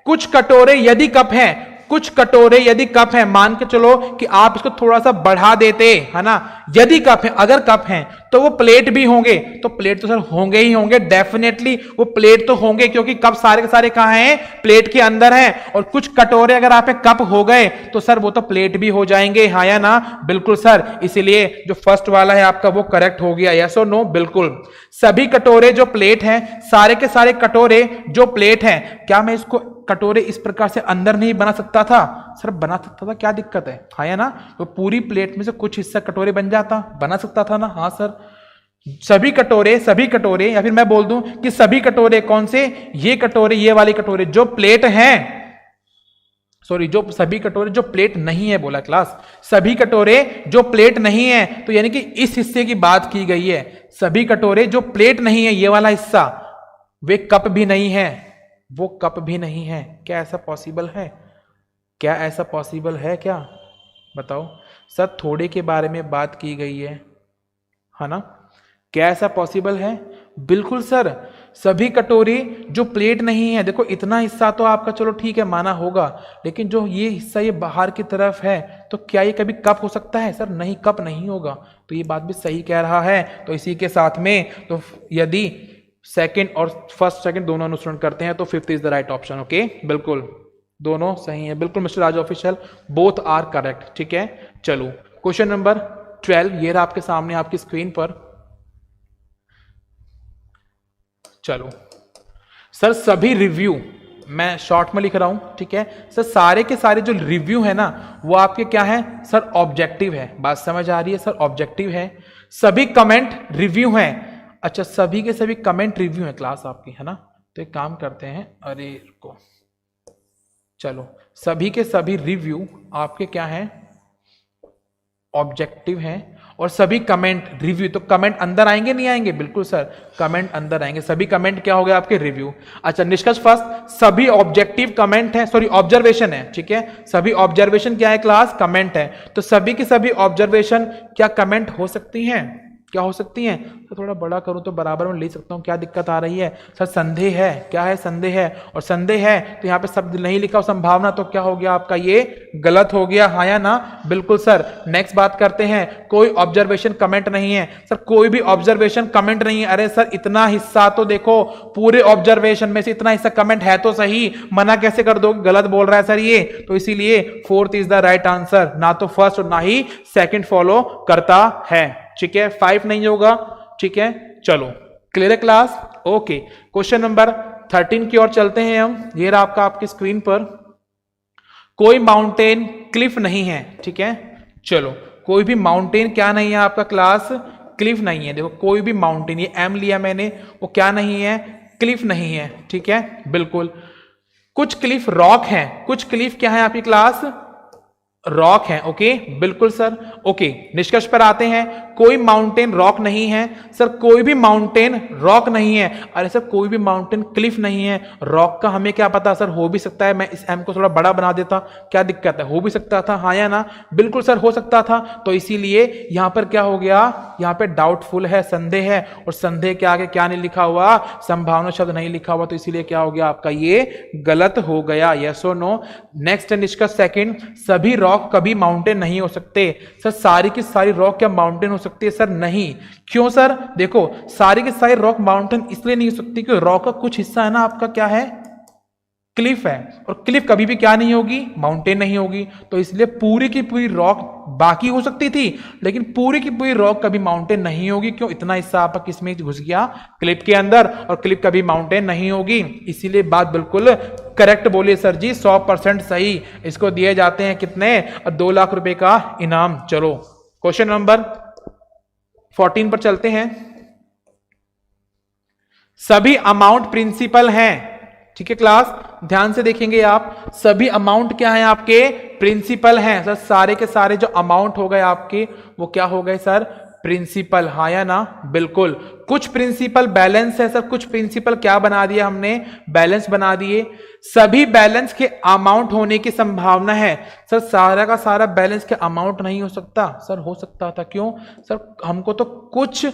कुछ कटोरे यदि कप हैं, कुछ कटोरे यदि कप हैं, मान के चलो कि आप इसको थोड़ा सा बढ़ा देते, है ना, यदि कप है, अगर कप हैं तो वो प्लेट भी होंगे, तो प्लेट तो सर होंगे ही होंगे, डेफिनेटली वो प्लेट तो होंगे, क्योंकि कप सारे के सारे कहां हैं, प्लेट के अंदर हैं, और कुछ कटोरे अगर आप कप हो गए तो सर वो तो प्लेट भी हो जाएंगे, हाँ या ना, बिल्कुल सर, इसलिए जो फर्स्ट वाला है आपका वो करेक्ट हो गया, यस और नो, बिल्कुल। सभी कटोरे जो प्लेट हैं, सारे के सारे कटोरे जो प्लेट हैं, क्या मैं इसको कटोरे इस प्रकार से अंदर नहीं बना सकता था, सर बना सकता था, क्या दिक्कत है, हाँ या ना, तो पूरी प्लेट में से कुछ हिस्सा कटोरे बन जाता, बना सकता था ना, हाँ सर। सभी कटोरे, या फिर मैं बोल दूं कि सभी कटोरे कौन से, ये कटोरे, ये वाले कटोरे जो प्लेट हैं, सॉरी जो सभी कटोरे जो प्लेट नहीं है बोला क्लास, सभी कटोरे जो प्लेट नहीं है, तो यानी कि इस हिस्से की बात की गई है, सभी कटोरे जो प्लेट नहीं है, ये वाला हिस्सा, वे कप भी नहीं है, वो कप भी नहीं है, क्या ऐसा पॉसिबल है, क्या ऐसा पॉसिबल है क्या, बताओ सर, थोड़े के बारे में बात की गई है ना, क्या ऐसा पॉसिबल है, बिल्कुल सर, सभी कटोरी जो प्लेट नहीं है, देखो इतना हिस्सा तो आपका चलो ठीक है माना होगा, लेकिन जो ये हिस्सा ये बाहर की तरफ है, तो क्या ये कभी कप हो सकता है, सर नहीं, कप नहीं होगा, तो ये बात भी सही कह रहा है, तो इसी के साथ में तो यदि सेकंड और फर्स्ट सेकंड दोनों अनुसरण करते हैं तो fifth is the right option. Okay, बिल्कुल दोनों सही है, बिल्कुल mister Raj official, both are correct, ठीक है। चलो क्वेश्चन नंबर 12 ये रहा आपके सामने आपकी स्क्रीन पर, चलो सर सभी रिव्यू, मैं शॉर्ट में लिख रहा हूं, ठीक है सर, सारे के सारे जो रिव्यू है ना वो आपके क्या है सर, ऑब्जेक्टिव है, बात समझ आ रही है सर, ऑब्जेक्टिव है, सभी कमेंट रिव्यू हैं, अच्छा सभी के सभी कमेंट रिव्यू है क्लास आपकी, है ना, तो एक काम करते हैं, अरे रुको, चलो सभी के सभी रिव्यू आपके क्या हैं, ऑब्जेक्टिव हैं, और सभी कमेंट रिव्यू, तो कमेंट अंदर आएंगे नहीं आएंगे? बिल्कुल सर, कमेंट अंदर आएंगे। सभी कमेंट क्या हो गए आपके? रिव्यू। अच्छा, निष्कर्ष फर्स्ट, सभी ऑब्जेक्टिव कमेंट है, सॉरी ऑब्जर्वेशन है, ठीक है। सभी ऑब्जर्वेशन क्या है क्लास? कमेंट है। तो सभी की सभी ऑब्जर्वेशन क्या कमेंट हो सकती हैं? क्या हो सकती हैं? तो थोड़ा बड़ा करूं तो बराबर में ले सकता हूं, क्या दिक्कत आ रही है सर? संदेह है, क्या है? संदेह है, और संदेह है तो यहाँ पे शब्द नहीं लिखा संभावना, तो क्या हो गया आपका? ये गलत हो गया, हाँ या ना? बिल्कुल सर। नेक्स्ट बात करते हैं, कोई ऑब्जर्वेशन कमेंट नहीं है सर, कोई भी ऑब्जर्वेशन कमेंट नहीं है। अरे सर इतना हिस्सा तो देखो, पूरे ऑब्जर्वेशन में से इतना हिस्सा कमेंट है तो सही, मना कैसे कर दो? गलत बोल रहा है सर ये, तो इसीलिए fourth is the right answer, ना तो फर्स्ट और ना ही सेकंड फॉलो करता है, ठीक है। 5 नहीं होगा, ठीक है। चलो, क्लियर है क्लास? ओके, क्वेश्चन नंबर 13 की ओर चलते हैं हम। ये रहा आपका आपकी स्क्रीन पर, कोई माउंटेन क्लिफ नहीं है, ठीक है। चलो, कोई भी माउंटेन क्या नहीं है आपका क्लास? क्लिफ नहीं है। देखो कोई भी माउंटेन, ये एम लिया मैंने, वो क्या नहीं है? क्लिफ नहीं है, ठीक है, बिल्कुल। कुछ क्लिफ रॉक है, कुछ क्लिफ क्या है आपकी क्लास? रॉक है, ओके, बिल्कुल सर। ओके, निष्कर्ष पर आते हैं, कोई माउंटेन रॉक नहीं है सर, कोई भी माउंटेन रॉक नहीं है। अरे सर कोई भी माउंटेन क्लिफ नहीं है, रॉक का हमें क्या पता सर? हो भी सकता है, मैं इस एम को थोड़ा बड़ा बना देता, क्या दिक्कत है? हो भी सकता था, हाँ या ना? बिल्कुल सर, हो सकता था। तो इसीलिए यहां पर क्या हो गया? यहां पर डाउटफुल है, संदेह है, और संदेह के आगे क्या नहीं लिखा हुआ? संभावना शब्द नहीं लिखा हुआ, तो इसीलिए क्या हो गया आपका? ये गलत हो गया, यस और नो। नेक्स्ट निष्कर्ष सेकंड, सभी रॉक कभी माउंटेन नहीं हो सकते सर, सारी की सारी रॉक क्या माउंटेन हो सकती है सर? नहीं। क्यों सर? देखो सारी की सारी रॉक माउंटेन इसलिए नहीं हो सकती कि रॉक का कुछ हिस्सा है ना आपका क्या है? क्लिफ है, और क्लिफ कभी भी क्या नहीं होगी? माउंटेन नहीं होगी। तो इसलिए पूरी की पूरी रॉक बाकी हो सकती थी, लेकिन पूरी की पूरी रॉक कभी माउंटेन नहीं होगी। क्यों? इतना हिस्सा आपका किसमें घुस गया? क्लिप के अंदर, और क्लिप कभी माउंटेन नहीं होगी। इसीलिए बात बिल्कुल करेक्ट बोलिए सर जी, 100% सही। इसको दिए जाते हैं कितने? 2 लाख रुपए का इनाम। चलो, क्वेश्चन नंबर 14 पर चलते हैं। सभी अमाउंट प्रिंसिपल हैं, ठीक है क्लास, ध्यान से देखेंगे आप। सभी अमाउंट क्या है आपके? प्रिंसिपल हैं सर। सारे के सारे जो अमाउंट हो गए आपके, वो क्या हो गए सर? प्रिंसिपल, हाँ या ना? बिल्कुल। कुछ प्रिंसिपल बैलेंस है सर, कुछ प्रिंसिपल क्या बना दिया हमने? बैलेंस बना दिए। सभी बैलेंस के अमाउंट होने की संभावना है सर, सारा का सारा बैलेंस के अमाउंट नहीं हो सकता सर। हो सकता था, क्यों सर? हमको तो कुछ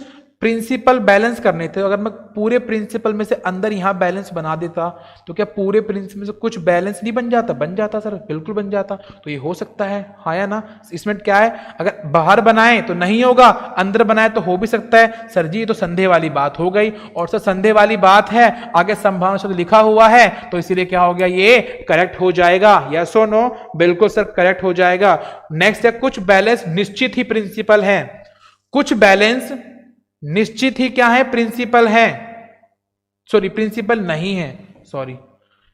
प्रिंसिपल बैलेंस करने थे। अगर मैं पूरे प्रिंसिपल में से अंदर यहां बैलेंस बना देता, तो क्या पूरे प्रिंसिपल में से कुछ बैलेंस नहीं बन जाता? बन जाता सर, बिल्कुल बन जाता। तो ये हो सकता है, हाँ या ना? इसमें क्या है? अगर बाहर बनाए तो नहीं होगा, अंदर बनाए तो हो भी सकता है सर जी। ये तो संदेह वाली बात हो गई, और सर संदेह वाली बात है, आगे संभावना शब्द लिखा हुआ है, तो इसीलिए क्या हो गया? ये करेक्ट हो जाएगा, यस और नो? बिल्कुल सर, करेक्ट हो जाएगा। नेक्स्ट है, कुछ बैलेंस निश्चित ही प्रिंसिपल है। कुछ बैलेंस निश्चित ही क्या है? प्रिंसिपल है, सॉरी प्रिंसिपल नहीं है, सॉरी,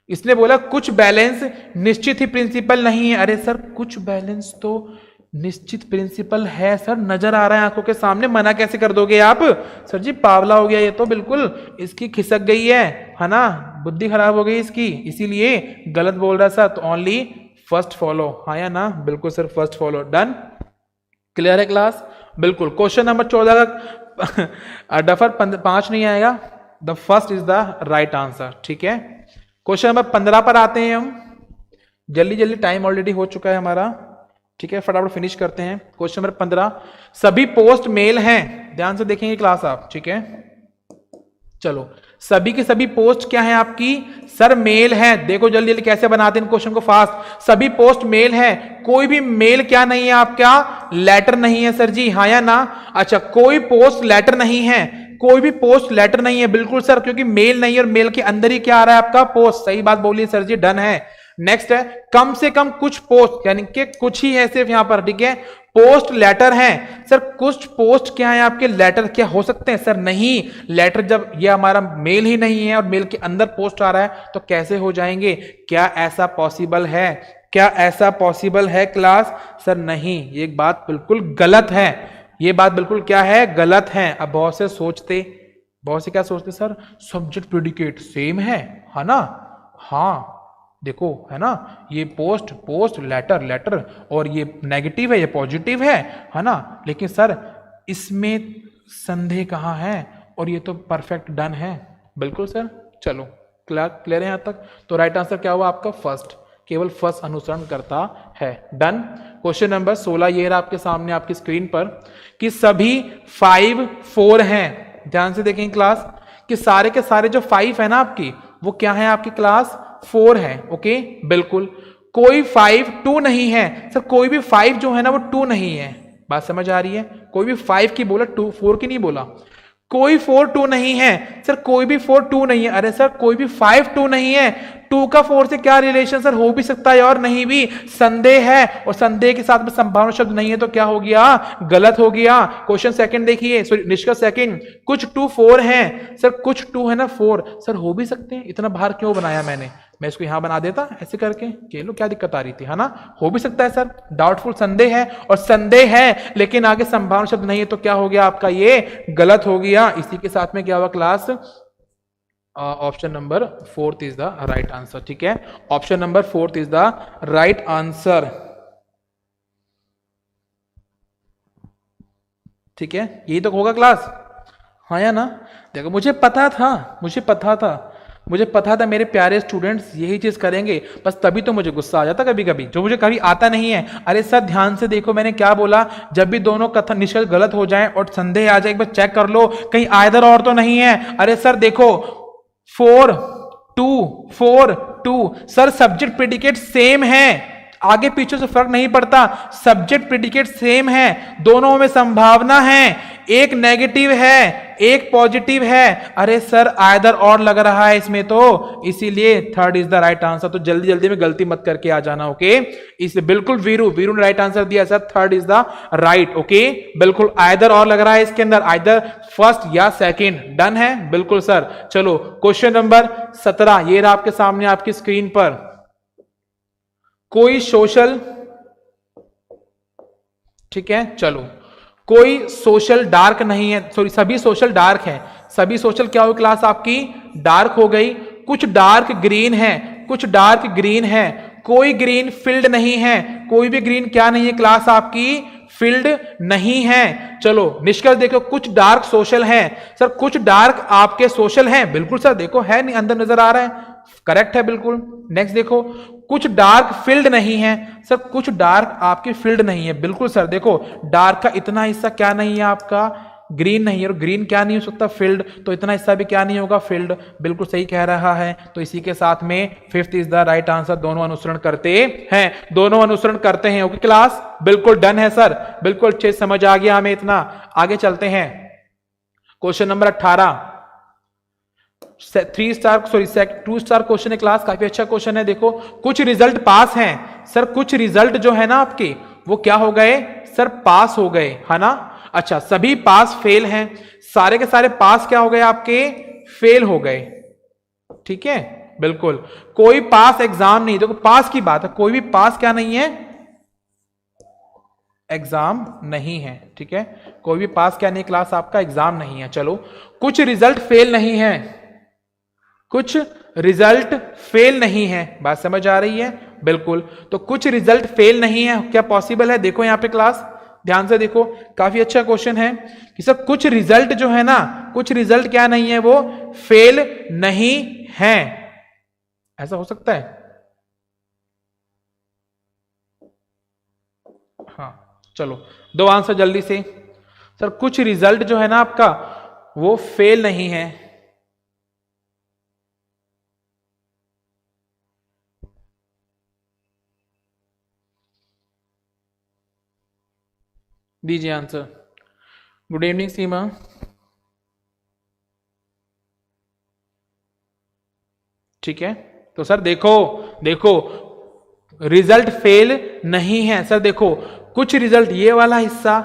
इसने बोला कुछ बैलेंस निश्चित ही प्रिंसिपल नहीं है। अरे सर कुछ बैलेंस तो निश्चित प्रिंसिपल है सर, नजर आ रहा है आंखों के सामने, मना कैसे कर दोगे आप? सर जी पावला हो गया ये तो, बिल्कुल इसकी खिसक गई है ना, बुद्धि खराब हो गई इसकी, इसीलिए गलत बोल रहा सर। तो ओनली फर्स्ट फॉलो, हाँ या ना? बिल्कुल sir, first follow. Done, clear है क्लास? बिल्कुल। क्वेश्चन नंबर 14 का डफर 5 नहीं आएगा, the first is the right answer, ठीक है। क्वेश्चन नंबर 15 पर आते हैं हम, जल्दी जल्दी, टाइम ऑलरेडी हो चुका है हमारा, ठीक है, फटाफट फिनिश करते हैं। क्वेश्चन नंबर 15, सभी पोस्ट मेल हैं, ध्यान से देखेंगे क्लास आप, ठीक है। चलो, सभी के सभी पोस्ट क्या है आपकी? सर मेल है। देखो जल्दी जल्दी कैसे बनाते हैं क्वेश्चन को फास्ट। सभी पोस्ट मेल है, कोई भी मेल क्या नहीं है आपका? लेटर नहीं है सर जी, हाँ या ना? अच्छा, कोई पोस्ट लेटर नहीं है, कोई भी पोस्ट लेटर नहीं है, बिल्कुल सर, क्योंकि मेल नहीं है, और मेल के अंदर ही क्या आ रहा है आपका? पोस्ट। सही बात बोलिए सर जी, डन है। नेक्स्ट है, कम से कम कुछ पोस्ट, यानी कि कुछ ही है सिर्फ यहां पर, ठीक है। पोस्ट लेटर है सर, कुछ पोस्ट क्या है आपके? लेटर क्या हो सकते हैं सर? नहीं, लेटर जब ये हमारा मेल ही नहीं है और मेल के अंदर पोस्ट आ रहा है, तो कैसे हो जाएंगे? क्या ऐसा पॉसिबल है? क्या ऐसा पॉसिबल है क्लास? सर नहीं, ये बात बिल्कुल गलत है, ये बात बिल्कुल क्या है? गलत है। अब बहुत से सोचते, बहुत से क्या सोचते सर, सब्जेक्ट प्रेडिकेट सेम है ना? हाँ देखो, है ना, ये पोस्ट लेटर और ये नेगेटिव है, ये पॉजिटिव है ना? लेकिन सर इसमें संदेह कहाँ है, और ये तो परफेक्ट डन है। बिल्कुल सर, चलो क्लियर है यहाँ तक। तो राइट आंसर क्या हुआ आपका? फर्स्ट, केवल फर्स्ट अनुसरण करता है। डन। क्वेश्चन नंबर 16 ये रहा आपके सामने आपकी स्क्रीन पर कि सभी 5 4 हैं। ध्यान से देखें क्लास कि सारे के सारे जो 5 है ना आपकी, वो क्या है आपकी क्लास? 4 है। ओके, बिल्कुल। कोई 5 2 नहीं है सर, कोई भी 5 जो है ना वो 2 नहीं है। बात समझ आ रही है? कोई भी 5 की बोला, 2 4 की नहीं बोला। कोई 4 2 नहीं है सर, कोई भी 4 2 नहीं है। अरे सर कोई भी 5 2 नहीं है। 2 का 4 से क्या रिलेशन सर? हो भी सकता है और नहीं भी। संदेह है, और संदेह के साथ में संभावना शब्द नहीं है तो क्या हो गया? गलत हो गया। क्वेश्चन सेकंड देखिए, सॉरी निष्कर्ष सेकंड। कुछ 2 4 हैं सर, कुछ 2 है ना 4 सर, हो भी सकते हैं। इतना बाहर क्यों बनाया मैंने? मैं इसको यहां बना देता ऐसे करके, के लो क्या दिक्कत आ रही थी, है ना? हो भी सकता है सर, डाउटफुल संदेह है, और संदेह है लेकिन आगे संभावना शब्द नहीं है तो क्या हो गया आपका? ये गलत हो गया। इसी के साथ में क्या हुआ class? Option number 4 is the right answer. ठीक है, option number 4 is the right answer. ठीक है, यही तो होगा क्लास, हाँ या ना? देखो मुझे पता था मेरे प्यारे स्टूडेंट्स यही चीज करेंगे, बस तभी तो मुझे गुस्सा आ जाता कभी कभी, जो मुझे कभी आता नहीं है। अरे सर ध्यान से देखो मैंने क्या बोला, जब भी दोनों कथन निष्कर्ष गलत हो जाएं और संदेह आ जाए, एक बार चेक कर लो कहीं आइदर और तो नहीं है। अरे सर देखो 4 2 सर, सब्जेक्ट प्रेडिकेट सेम है, आगे पीछे से फर्क नहीं पड़ता, सब्जेक्ट प्रेडिकेट सेम है, दोनों में संभावना है, एक नेगेटिव है एक पॉजिटिव है। अरे सर आइदर और लग रहा है इसमें, तो इसीलिए third is the right answer. तो जल्दी जल्दी में गलती मत करके आ जाना, ओके? इसलिए बिल्कुल वीरू ने राइट आंसर दिया sir, third is the right. Okay, बिल्कुल आइदर और लग रहा है इसके अंदर, आइदर फर्स्ट या सेकंड। डन है? बिल्कुल सर। चलो क्वेश्चन नंबर 17 ये रहा आपके सामने आपकी स्क्रीन पर। कोई सोशल, ठीक है, चलो कोई सोशल डार्क नहीं है, सॉरी सभी सोशल डार्क है। सभी सोशल क्या हो क्लास आपकी? डार्क हो गई। कुछ डार्क ग्रीन है, कुछ डार्क ग्रीन है, कोई ग्रीन फील्ड नहीं है। कोई भी ग्रीन क्या नहीं है क्लास आपकी? फील्ड नहीं है। चलो निष्कर्ष देखो, कुछ डार्क सोशल है सर, कुछ डार्क आपके सोशल हैं। बिल्कुल सर, देखो है नहीं, अंदर नजर आ रहा है, करेक्ट है बिल्कुल। नेक्स्ट देखो, कुछ डार्क फील्ड नहीं है सर, कुछ डार्क आपके फील्ड नहीं है। बिल्कुल सर, देखो डार्क का इतना हिस्सा क्या नहीं है आपका? ग्रीन नहीं है, और ग्रीन क्या नहीं हो सकता? फील्ड, तो इतना हिस्सा भी क्या नहीं होगा? फील्ड। बिल्कुल सही कह रहा है। तो इसी के साथ में fifth is the right answer. दोनों अनुसरण करते हैं, दोनों अनुसरण करते हैं। ओके क्लास, बिल्कुल डन है सर, बिल्कुल अच्छे समझ आ गया हमें इतना। आगे चलते हैं, question number 18 3 star, sorry 2 star question है क्लास, काफी अच्छा क्वेश्चन है। देखो कुछ रिजल्ट पास हैं सर, कुछ रिजल्ट जो है ना आपके वो क्या हो गए सर? पास हो गए, है ना? अच्छा, सभी पास फेल हैं, सारे के सारे पास क्या हो गए आपके? फेल हो गए। ठीक है, बिल्कुल। कोई पास एग्जाम नहीं, देखो पास की बात है, कोई भी पास क्या नहीं है? एग्जाम नहीं है। ठीक है, कोई भी पास क्या नहीं क्लास आपका? एग्जाम नहीं है। चलो कुछ रिजल्ट फेल नहीं है, कुछ रिजल्ट फेल नहीं है। बात समझ आ रही है? बिल्कुल। तो कुछ रिजल्ट फेल नहीं है, क्या पॉसिबल है? देखो यहां पे क्लास ध्यान से देखो, काफी अच्छा क्वेश्चन है कि सर कुछ रिजल्ट जो है ना, कुछ रिजल्ट क्या नहीं है? वो फेल नहीं है। ऐसा हो सकता है? हाँ, चलो दो आंसर जल्दी से। सर कुछ रिजल्ट जो है ना आपका वो फेल नहीं है। दीजिए आंसर। गुड इवनिंग सीमा। ठीक है, तो सर देखो देखो रिजल्ट फेल नहीं है सर। देखो कुछ रिजल्ट, ये वाला हिस्सा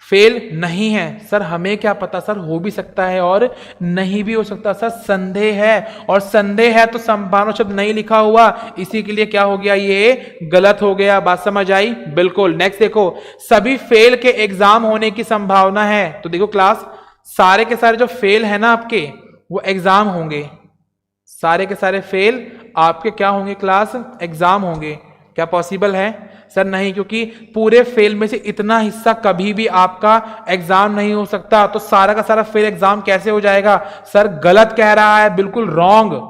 फेल नहीं है सर। हमें क्या पता सर, हो भी सकता है और नहीं भी हो सकता सर। संदेह है, और संदेह है तो संभावना शब्द नहीं लिखा हुआ, इसी के लिए क्या हो गया? ये गलत हो गया। बात समझ आई? बिल्कुल। नेक्स्ट देखो, सभी फेल के एग्जाम होने की संभावना है। तो देखो क्लास, सारे के सारे जो फेल है ना आपके वो एग्जाम होंगे, सारे के सारे फेल आपके क्या होंगे क्लास? एग्जाम होंगे। क्या पॉसिबल है? सर नहीं, क्योंकि पूरे फेल में से इतना हिस्सा कभी भी आपका एग्जाम नहीं हो सकता, तो सारा का सारा फेल एग्जाम कैसे हो जाएगा? सर गलत कह रहा है, बिल्कुल रॉन्ग।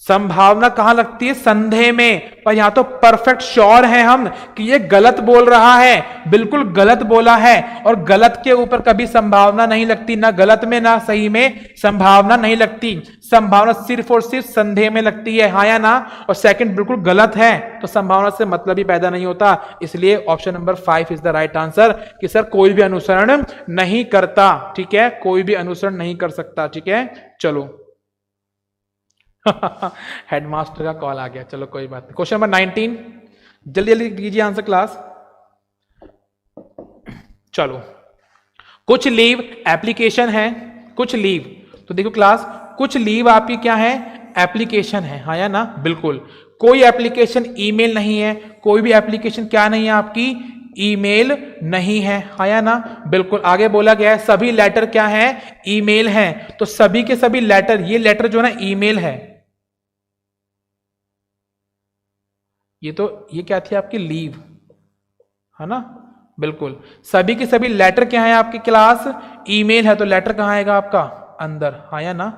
संभावना कहां लगती है? संदेह में। पर यहां तो परफेक्ट श्योर है हम कि ये गलत बोल रहा है, बिल्कुल गलत बोला है। और गलत के ऊपर कभी संभावना नहीं लगती, ना गलत में ना सही में संभावना नहीं लगती। संभावना सिर्फ और सिर्फ संदेह में लगती है, हाँ या ना? और सेकंड बिल्कुल गलत है, तो संभावना से मतलब ही पैदा नहीं होता। इसलिए option number 5 is the right answer कि सर कोई भी अनुसरण नहीं करता, ठीक है, कोई भी अनुसरण नहीं कर सकता, ठीक है। चलो हेडमास्टर का कॉल आ गया, चलो कोई बात नहीं। क्वेश्चन नंबर 19, जल्दी जल्दी कीजिए आंसर क्लास। चलो, कुछ लीव एप्लीकेशन है, कुछ लीव, तो देखो क्लास, कुछ लीव आपकी क्या है? एप्लीकेशन है, हाँ या ना? बिल्कुल। कोई एप्लीकेशन ईमेल नहीं है, कोई भी एप्लीकेशन क्या नहीं है आपकी? ईमेल नहीं है, हाँ या ना? बिल्कुल। आगे बोला गया है सभी लेटर क्या है? ईमेल है। तो सभी के सभी लेटर, ये लेटर जो है ना ईमेल है। ये क्या थी आपकी? लीव, है ना? बिल्कुल। सभी के सभी लेटर क्या है आपकी क्लास? ईमेल है। तो लेटर कहां आएगा आपका? अंदर, हाँ या ना?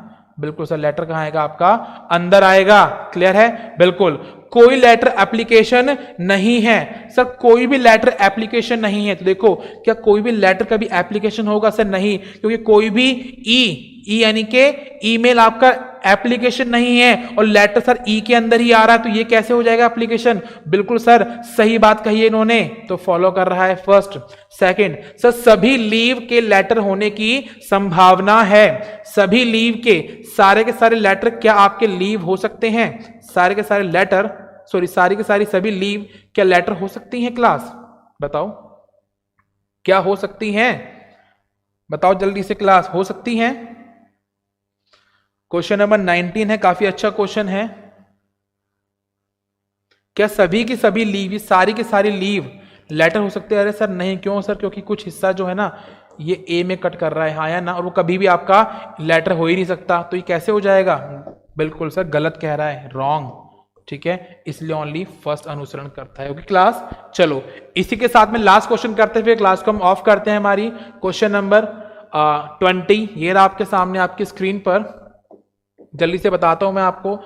बिल्कुल सर, लेटर कहां आएगा आपका? अंदर आएगा। क्लियर है? बिल्कुल। कोई लेटर एप्लीकेशन नहीं है। सर कोई भी लेटर एप्लीकेशन नहीं है, तो देखो क्या कोई भी लेटर का भी एप्लीकेशन होगा? सर नहीं, क्योंकि कोई भी ई यानी के ईमेल आपका एप्लीकेशन नहीं है, और लेटर सर ई के अंदर ही आ रहा है, तो ये कैसे हो जाएगा एप्लीकेशन? बिल्कुल सर, सही बात कही है इन्होंने, तो फॉलो कर रहा है फर्स्ट। सेकंड, सर सभी लीव के लेटर होने की संभावना है। सभी लीव के सारे लेटर क्या आपके लीव हो सकते हैं? सारे के सारे लेटर, सारी के सारी सभी लीव क्या लेटर हो सकती हैं क्लास? बताओ क्या हो सकती हैं? बताओ जल्दी से क्लास, हो सकती हैं? क्वेश्चन नंबर 19 है, काफी अच्छा क्वेश्चन है। क्या सभी की सभी लीव, सारी की सारी लीव लेटर हो सकते हैं? अरे सर नहीं, क्यों सर? क्योंकि कुछ हिस्सा जो है ना ये ए में कट कर रहा है, हाँ या ना? और वो कभी भी आपका लेटर हो ही नहीं सकता, तो ये कैसे हो जाएगा? बिल्कुल सर गलत कह रहा है, रॉन्ग, ठीक है। इसलिए ओनली फर्स्ट अनुसरण करता है। ओके क्लास, चलो इसी के साथ में लास्ट क्वेश्चन करते हुए क्लास को हम ऑफ करते हैं हमारी। क्वेश्चन नंबर 20 ये रहा आपके सामने आपकी स्क्रीन पर, जल्दी से बताता हूं मैं आपको।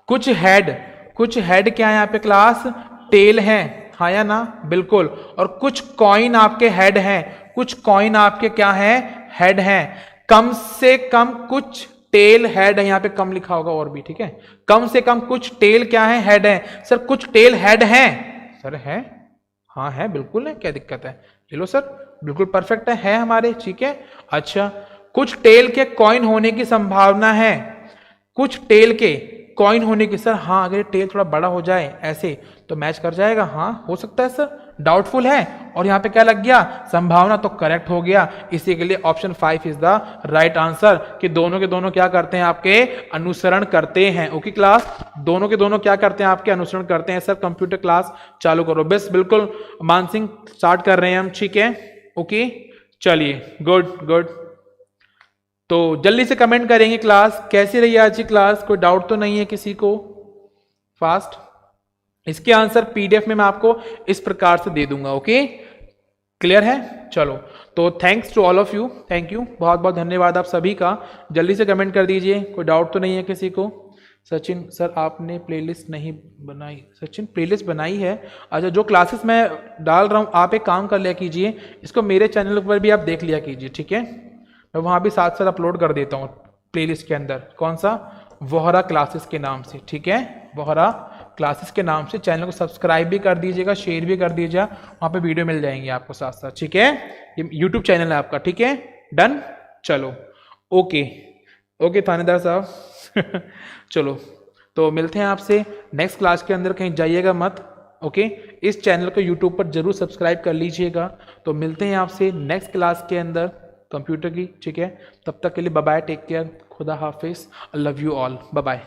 कुछ हेड क्या है यहाँ पे क्लास? टेल है, हाँ या ना? बिल्कुल। और कुछ कॉइन आपके हेड हैं, कुछ कॉइन आपके क्या है? हेड हैं। कम से कम कुछ टेल हेड है, यहाँ पे कम लिखा होगा और भी, ठीक है। कम से कम कुछ टेल क्या है? हेड है। सर कुछ टेल हेड हैं? सर है, हाँ है, बिल्कुल है, क्या दिक्कत है? ले लो सर, बिल्कुल परफेक्ट है हमारे, ठीक है। अच्छा, कुछ टेल के कॉइन होने की संभावना है, कुछ टेल के कॉइन होने की। सर हाँ, अगर टेल थोड़ा बड़ा हो जाए ऐसे तो मैच कर जाएगा, हाँ हो सकता है सर। डाउटफुल है, और यहां पे क्या लग गया? संभावना, तो करेक्ट हो गया। इसी के लिए option 5 is the right answer कि दोनों के दोनों क्या करते हैं? आपके अनुसरण करते हैं। ओके क्लास, दोनों के दोनों क्या करते हैं? आपके अनुसरण करते हैं। सर कंप्यूटर क्लास चालू करो, बस बिल्कुल मानसिंह स्टार्ट कर रहे हैं हम, ठीक है। ओके चलिए, गुड गुड। तो जल्दी से कमेंट करेंगे क्लास कैसी रही आज की क्लास, कोई डाउट तो नहीं है किसी को? फास्ट। इसके आंसर पीडीएफ में मैं आपको इस प्रकार से दे दूंगा। ओके क्लियर है? चलो, तो thanks to all of you, thank you, बहुत बहुत धन्यवाद आप सभी का। जल्दी से कमेंट कर दीजिए, कोई डाउट तो नहीं है किसी को? सचिन सर आपने प्लेलिस्ट नहीं बनाई? सचिन प्लेलिस्ट बनाई है। अच्छा, जो क्लासेस मैं डाल रहा हूँ आप एक काम कर लिया कीजिए, इसको मेरे चैनल पर भी आप देख लिया कीजिए, ठीक है। मैं वहाँ भी साथ साथ अपलोड कर देता हूँ प्लेलिस्ट के अंदर। कौन सा? वोहरा क्लासेस के नाम से, ठीक है। वोहरा क्लासेस के नाम से चैनल को सब्सक्राइब भी कर दीजिएगा, शेयर भी कर दीजिएगा, वहाँ पे वीडियो मिल जाएंगे आपको साथ साथ, ठीक है। ये यूट्यूब चैनल है आपका, ठीक है। डन, चलो ओके ओके थानेदार साहब चलो, तो मिलते हैं आपसे नेक्स्ट क्लास के अंदर, कहीं जाइएगा मत, ओके। इस चैनल को यूट्यूब पर जरूर सब्सक्राइब कर लीजिएगा। तो मिलते हैं आपसे नेक्स्ट क्लास के अंदर कंप्यूटर की, ठीक है। तब तक के लिए बाय बाय, टेक केयर, खुदा हाफिज, I love you all, bye bye.